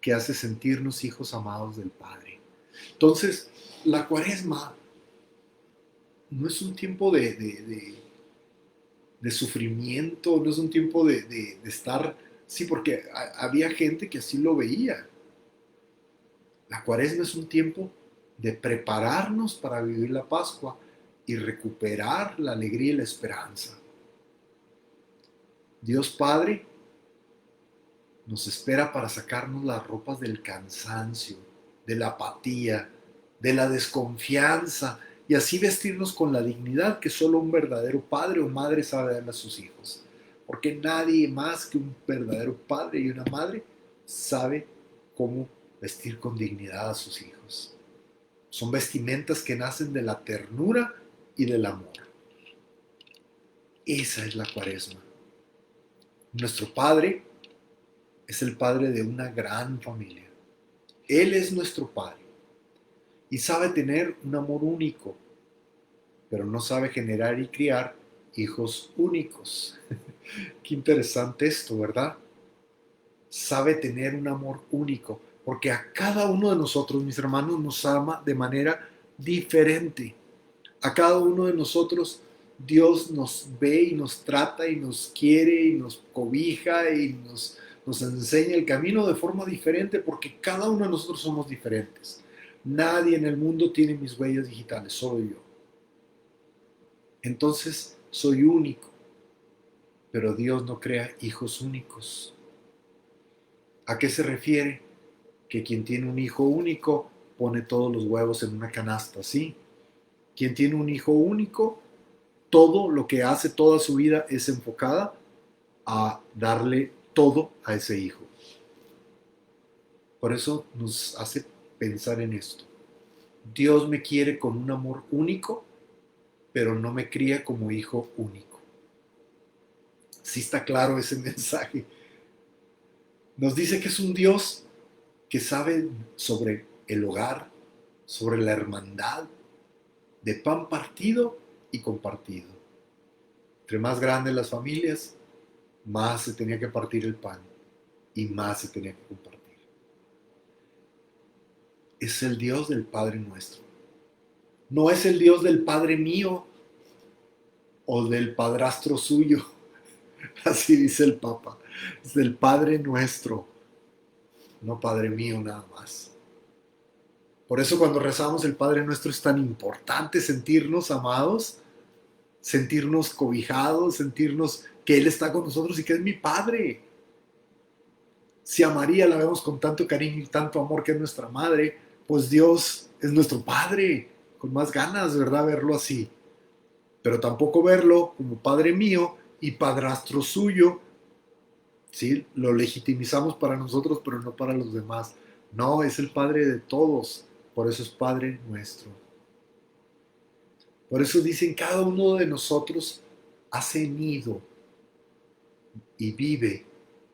que hace sentirnos hijos amados del Padre. Entonces, la Cuaresma no es un tiempo de sufrimiento, no es un tiempo de estar, sí, porque había gente que así lo veía. La Cuaresma es un tiempo de prepararnos para vivir la Pascua y recuperar la alegría y la esperanza. Dios Padre nos espera para sacarnos las ropas del cansancio, de la apatía, de la desconfianza y así vestirnos con la dignidad que solo un verdadero padre o madre sabe darle a sus hijos. Porque nadie más que un verdadero padre y una madre sabe cómo vestir con dignidad a sus hijos. Son vestimentas que nacen de la ternura y del amor. Esa es la Cuaresma. Nuestro Padre es el Padre de una gran familia. Él es nuestro Padre y sabe tener un amor único, pero no sabe generar y criar hijos únicos. Qué interesante esto, ¿verdad? Sabe tener un amor único, porque a cada uno de nosotros, mis hermanos, nos ama de manera diferente. A cada uno de nosotros Dios nos ve y nos trata y nos quiere y nos cobija y nos enseña el camino de forma diferente porque cada uno de nosotros somos diferentes. Nadie en el mundo tiene mis huellas digitales, solo yo. Entonces soy único, pero Dios no crea hijos únicos. ¿A qué se refiere? Que quien tiene un hijo único pone todos los huevos en una canasta, ¿sí? Quien tiene un hijo único, todo lo que hace toda su vida es enfocada a darle todo a ese hijo. Por eso nos hace pensar en esto. Dios me quiere con un amor único, pero no me cría como hijo único. Sí está claro ese mensaje. Nos dice que es un Dios que sabe sobre el hogar, sobre la hermandad, de pan partido y compartido. Entre más grandes las familias, más se tenía que partir el pan y más se tenía que compartir. Es el Dios del Padre nuestro. No es el Dios del Padre mío o del padrastro suyo. Así dice el Papa. Es del Padre nuestro, no Padre mío nada más. Por eso cuando rezamos el Padre nuestro es tan importante sentirnos amados, sentirnos cobijados, sentirnos que Él está con nosotros y que es mi Padre. Si a María la vemos con tanto cariño y tanto amor que es nuestra madre, pues Dios es nuestro Padre, con más ganas, ¿verdad? Verlo así. Pero tampoco verlo como Padre mío y padrastro suyo, ¿sí? Lo legitimizamos para nosotros, pero no para los demás. No, es el Padre de todos, por eso es Padre nuestro. Por eso dicen, cada uno de nosotros hace nido y vive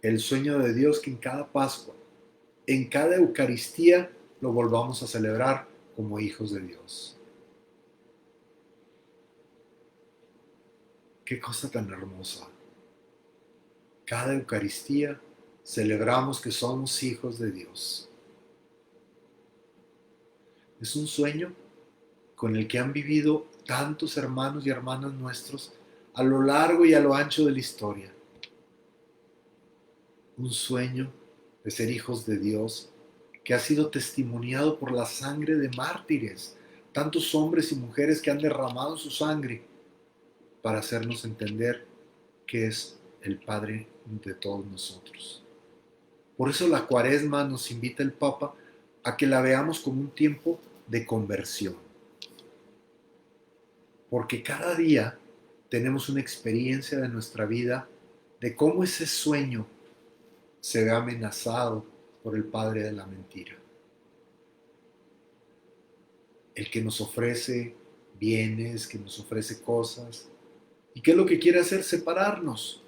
el sueño de Dios que en cada Pascua, en cada Eucaristía, lo volvamos a celebrar como hijos de Dios. Qué cosa tan hermosa. Cada Eucaristía celebramos que somos hijos de Dios. Es un sueño con el que han vivido tantos hermanos y hermanas nuestros a lo largo y a lo ancho de la historia. Un sueño de ser hijos de Dios que ha sido testimoniado por la sangre de mártires, tantos hombres y mujeres que han derramado su sangre para hacernos entender que es el Padre de todos nosotros. Por eso la Cuaresma nos invita el Papa a que la veamos como un tiempo de conversión. Porque cada día tenemos una experiencia de nuestra vida de cómo ese sueño se ve amenazado por el padre de la mentira. El que nos ofrece bienes, que nos ofrece cosas. ¿Y qué es lo que quiere hacer? Separarnos.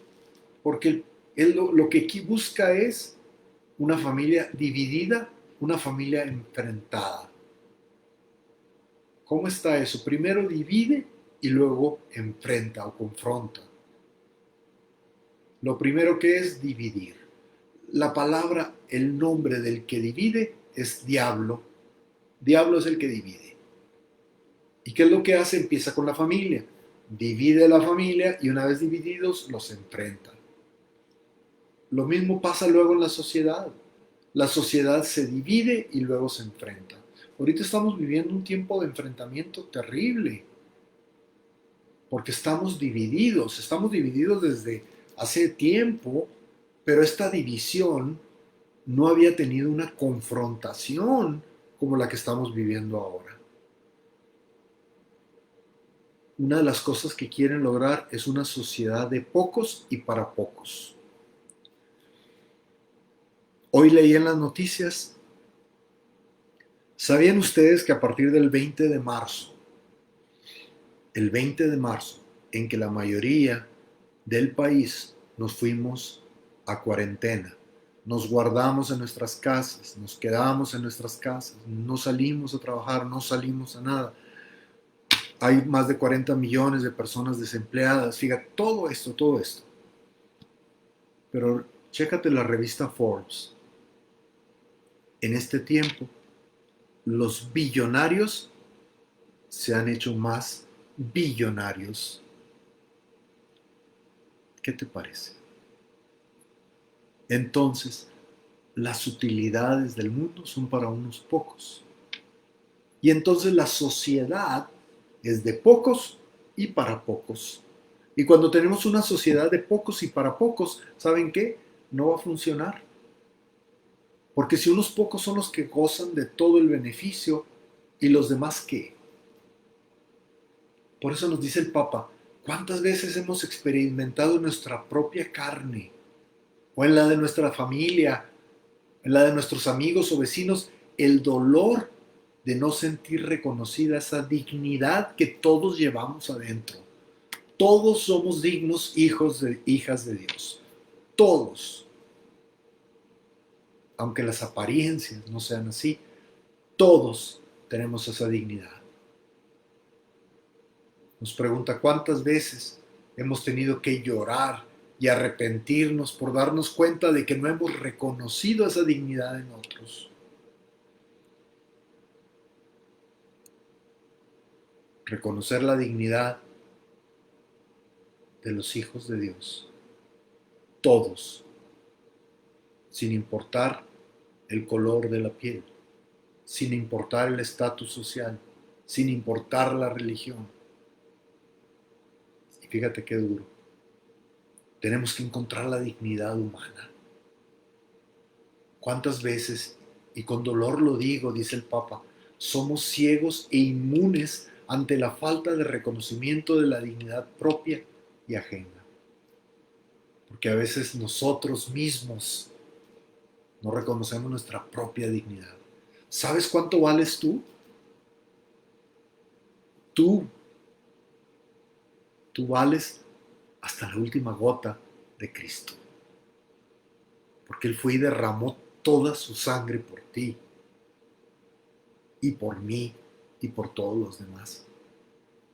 Porque él lo que aquí busca es una familia dividida, una familia enfrentada. ¿Cómo está eso? Primero divide y luego enfrenta o confronta. Lo primero que es dividir. La palabra, el nombre del que divide es diablo. Diablo es el que divide. ¿Y qué es lo que hace? Empieza con la familia. Divide la familia y una vez divididos los enfrenta. Lo mismo pasa luego en la sociedad. La sociedad se divide y luego se enfrenta. Ahorita estamos viviendo un tiempo de enfrentamiento terrible, porque estamos divididos desde hace tiempo, pero esta división no había tenido una confrontación como la que estamos viviendo ahora. Una de las cosas que quieren lograr es una sociedad de pocos y para pocos. Hoy leí en las noticias, ¿sabían ustedes que a partir del 20 de marzo, el 20 de marzo, en que la mayoría del país nos fuimos a cuarentena, nos guardamos en nuestras casas, nos quedamos en nuestras casas, no salimos a trabajar, no salimos a nada? Hay más de 40 millones de personas desempleadas. Fíjate, todo esto. Pero chécate la revista Forbes. En este tiempo, los billonarios se han hecho más billonarios. ¿Qué te parece? Entonces, las utilidades del mundo son para unos pocos. Y entonces la sociedad es de pocos y para pocos. Y cuando tenemos una sociedad de pocos y para pocos, ¿saben qué? No va a funcionar. Porque si unos pocos son los que gozan de todo el beneficio, ¿y los demás qué? Por eso nos dice el Papa, ¿cuántas veces hemos experimentado en nuestra propia carne, o en la de nuestra familia, en la de nuestros amigos o vecinos, el dolor de no sentir reconocida esa dignidad que todos llevamos adentro? Todos somos dignos hijas de Dios. Todos. Aunque las apariencias no sean así, todos tenemos esa dignidad. Nos pregunta cuántas veces hemos tenido que llorar y arrepentirnos por darnos cuenta de que no hemos reconocido esa dignidad en otros. Reconocer la dignidad de los hijos de Dios. Todos. Sin importar el color de la piel, sin importar el estatus social, sin importar la religión. Y fíjate qué duro. Tenemos que encontrar la dignidad humana. ¿Cuántas veces, y con dolor lo digo, dice el Papa, somos ciegos e inmunes ante la falta de reconocimiento de la dignidad propia y ajena? Porque a veces nosotros mismos no reconocemos nuestra propia dignidad. ¿Sabes cuánto vales tú? Tú vales hasta la última gota de Cristo. Porque Él fue y derramó toda su sangre por ti y por mí y por todos los demás.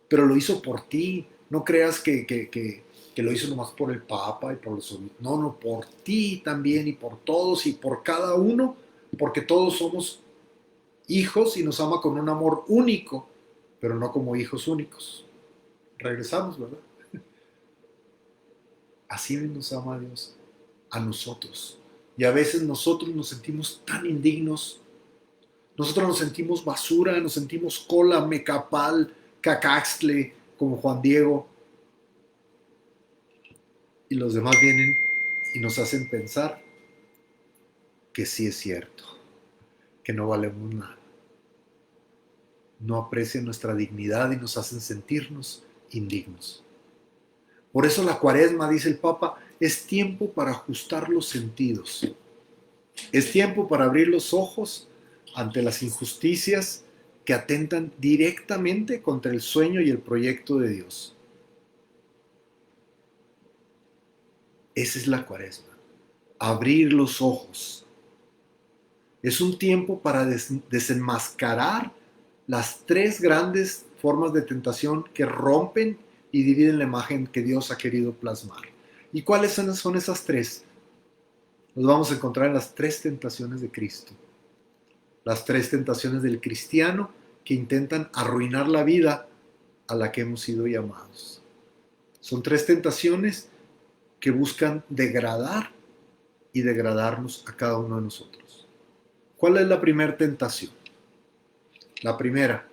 Pero lo hizo por ti. No creas que lo hizo nomás por el Papa y por los obispos. No, por ti también y por todos y por cada uno, porque todos somos hijos y nos ama con un amor único, pero no como hijos únicos. Regresamos, ¿verdad? Así nos ama Dios a nosotros. Y a veces nosotros nos sentimos tan indignos, nosotros nos sentimos basura, nos sentimos cola, mecapal, cacaxtle, como Juan Diego, y los demás vienen y nos hacen pensar que sí es cierto, que no valemos nada. No aprecian nuestra dignidad y nos hacen sentirnos indignos. Por eso la Cuaresma, dice el Papa, es tiempo para ajustar los sentidos. Es tiempo para abrir los ojos ante las injusticias que atentan directamente contra el sueño y el proyecto de Dios. Esa es la Cuaresma. Abrir los ojos. Es un tiempo para desenmascarar las tres grandes formas de tentación que rompen y dividen la imagen que Dios ha querido plasmar. ¿Y cuáles son esas tres? Nos vamos a encontrar en las tres tentaciones de Cristo. Las tres tentaciones del cristiano que intentan arruinar la vida a la que hemos sido llamados. Son tres tentaciones que buscan degradar y degradarnos a cada uno de nosotros. ¿Cuál es la primera tentación? La primera,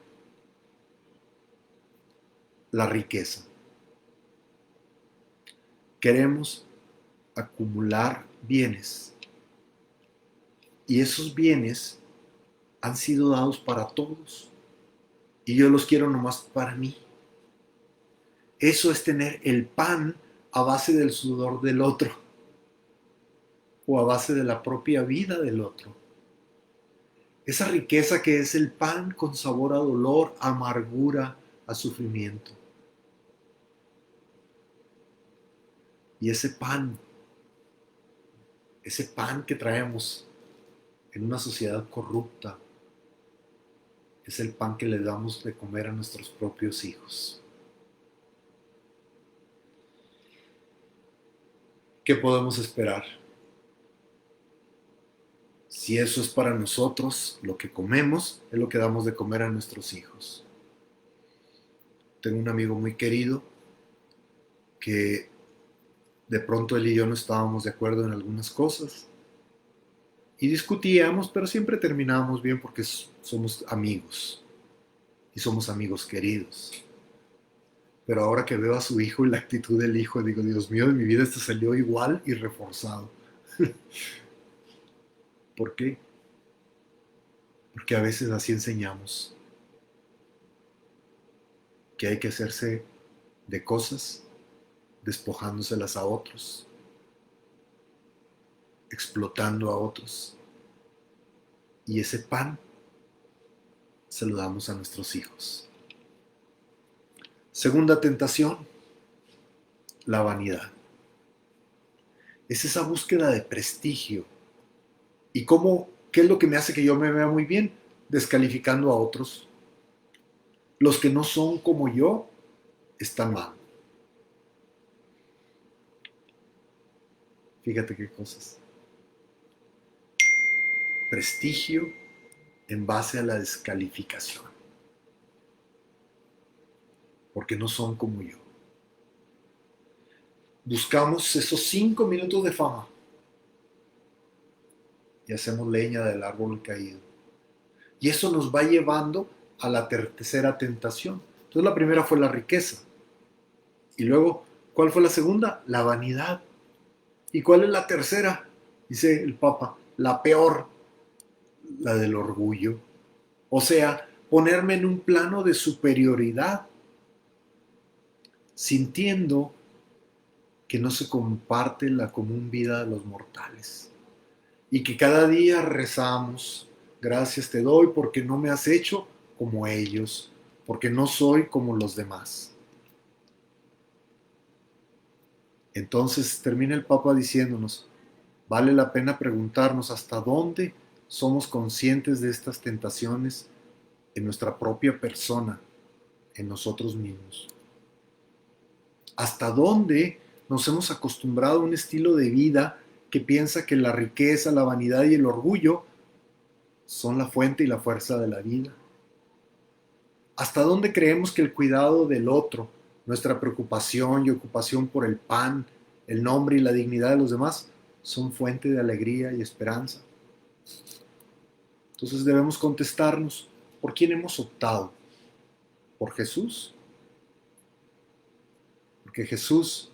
la riqueza. Queremos acumular bienes y esos bienes han sido dados para todos y yo los quiero nomás para mí. Eso es tener el pan a base del sudor del otro o a base de la propia vida del otro. Esa riqueza que es el pan con sabor a dolor, a amargura, a sufrimiento. Y ese pan que traemos en una sociedad corrupta, es el pan que le damos de comer a nuestros propios hijos. ¿Qué podemos esperar? Si eso es para nosotros, lo que comemos es lo que damos de comer a nuestros hijos. Tengo un amigo muy querido que de pronto él y yo no estábamos de acuerdo en algunas cosas y discutíamos, pero siempre terminábamos bien porque somos amigos y somos amigos queridos. Pero ahora que veo a su hijo y la actitud del hijo, digo, Dios mío, de mi vida esto salió igual y reforzado. ¿Por qué? Porque a veces así enseñamos que hay que hacerse de cosas despojándoselas a otros, explotando a otros. Y ese pan se lo damos a nuestros hijos. Segunda tentación, la vanidad. Es esa búsqueda de prestigio. ¿Y qué es lo que me hace que yo me vea muy bien? Descalificando a otros. Los que no son como yo están mal. Fíjate qué cosas. Prestigio en base a la descalificación. Porque no son como yo. Buscamos esos 5 minutos de fama y hacemos leña del árbol caído. Y eso nos va llevando a la tercera tentación. Entonces la primera fue la riqueza. Y luego, ¿cuál fue la segunda? La vanidad. ¿Y cuál es la tercera? Dice el Papa, la peor, la del orgullo. O sea, ponerme en un plano de superioridad, sintiendo que no se comparte la común vida de los mortales. Y que cada día rezamos, gracias te doy porque no me has hecho como ellos, porque no soy como los demás. Entonces termina el Papa diciéndonos, vale la pena preguntarnos hasta dónde somos conscientes de estas tentaciones en nuestra propia persona, en nosotros mismos. Hasta dónde nos hemos acostumbrado a un estilo de vida que piensa que la riqueza, la vanidad y el orgullo son la fuente y la fuerza de la vida. ¿Hasta dónde creemos que el cuidado del otro, nuestra preocupación y ocupación por el pan el nombre y la dignidad de los demás son fuente de alegría y esperanza. Entonces debemos contestarnos, ¿por quién hemos optado? ¿Por Jesús? Porque Jesús,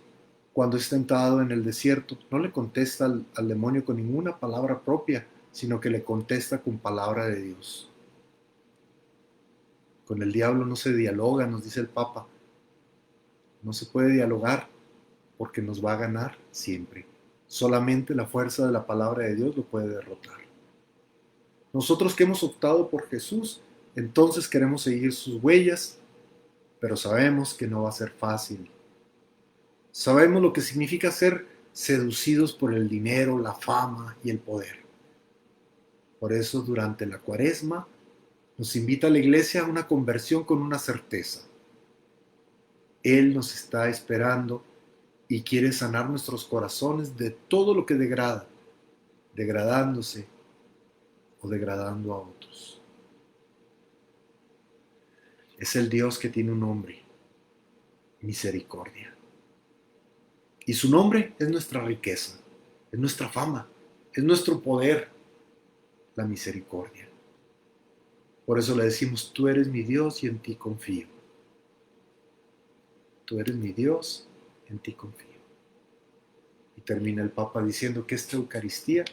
cuando es tentado en el desierto, no le contesta al demonio con ninguna palabra propia, sino que le contesta con palabra de Dios. Con el diablo no se dialoga, nos dice el Papa. No se puede dialogar porque nos va a ganar siempre. Solamente la fuerza de la palabra de Dios lo puede derrotar. Nosotros que hemos optado por Jesús, entonces queremos seguir sus huellas, pero sabemos que no va a ser fácil. Sabemos lo que significa ser seducidos por el dinero, la fama y el poder. Por eso durante la Cuaresma nos invita a la iglesia a una conversión con una certeza. Él nos está esperando y quiere sanar nuestros corazones de todo lo que degrada, degradándose o degradando a otros. Es el Dios que tiene un nombre, misericordia. Y su nombre es nuestra riqueza, es nuestra fama, es nuestro poder, la misericordia. Por eso le decimos, tú eres mi Dios y en ti confío. Tú eres mi Dios, en ti confío. Y termina el Papa diciendo que esta Eucaristía,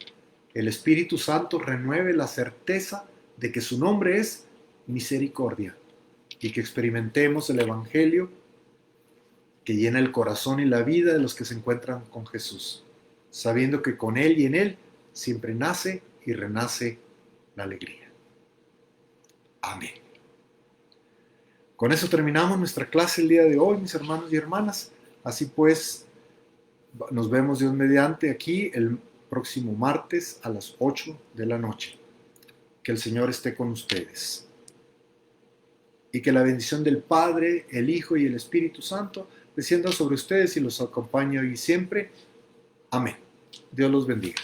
el Espíritu Santo renueve la certeza de que su nombre es misericordia y que experimentemos el Evangelio que llena el corazón y la vida de los que se encuentran con Jesús, sabiendo que con Él y en Él siempre nace y renace la alegría. Amén. Con eso terminamos nuestra clase el día de hoy, mis hermanos y hermanas. Así pues, nos vemos Dios mediante aquí el próximo martes a las 8 de la noche. Que el Señor esté con ustedes. Y que la bendición del Padre, el Hijo y el Espíritu Santo descienda sobre ustedes y los acompañe hoy y siempre. Amén. Dios los bendiga.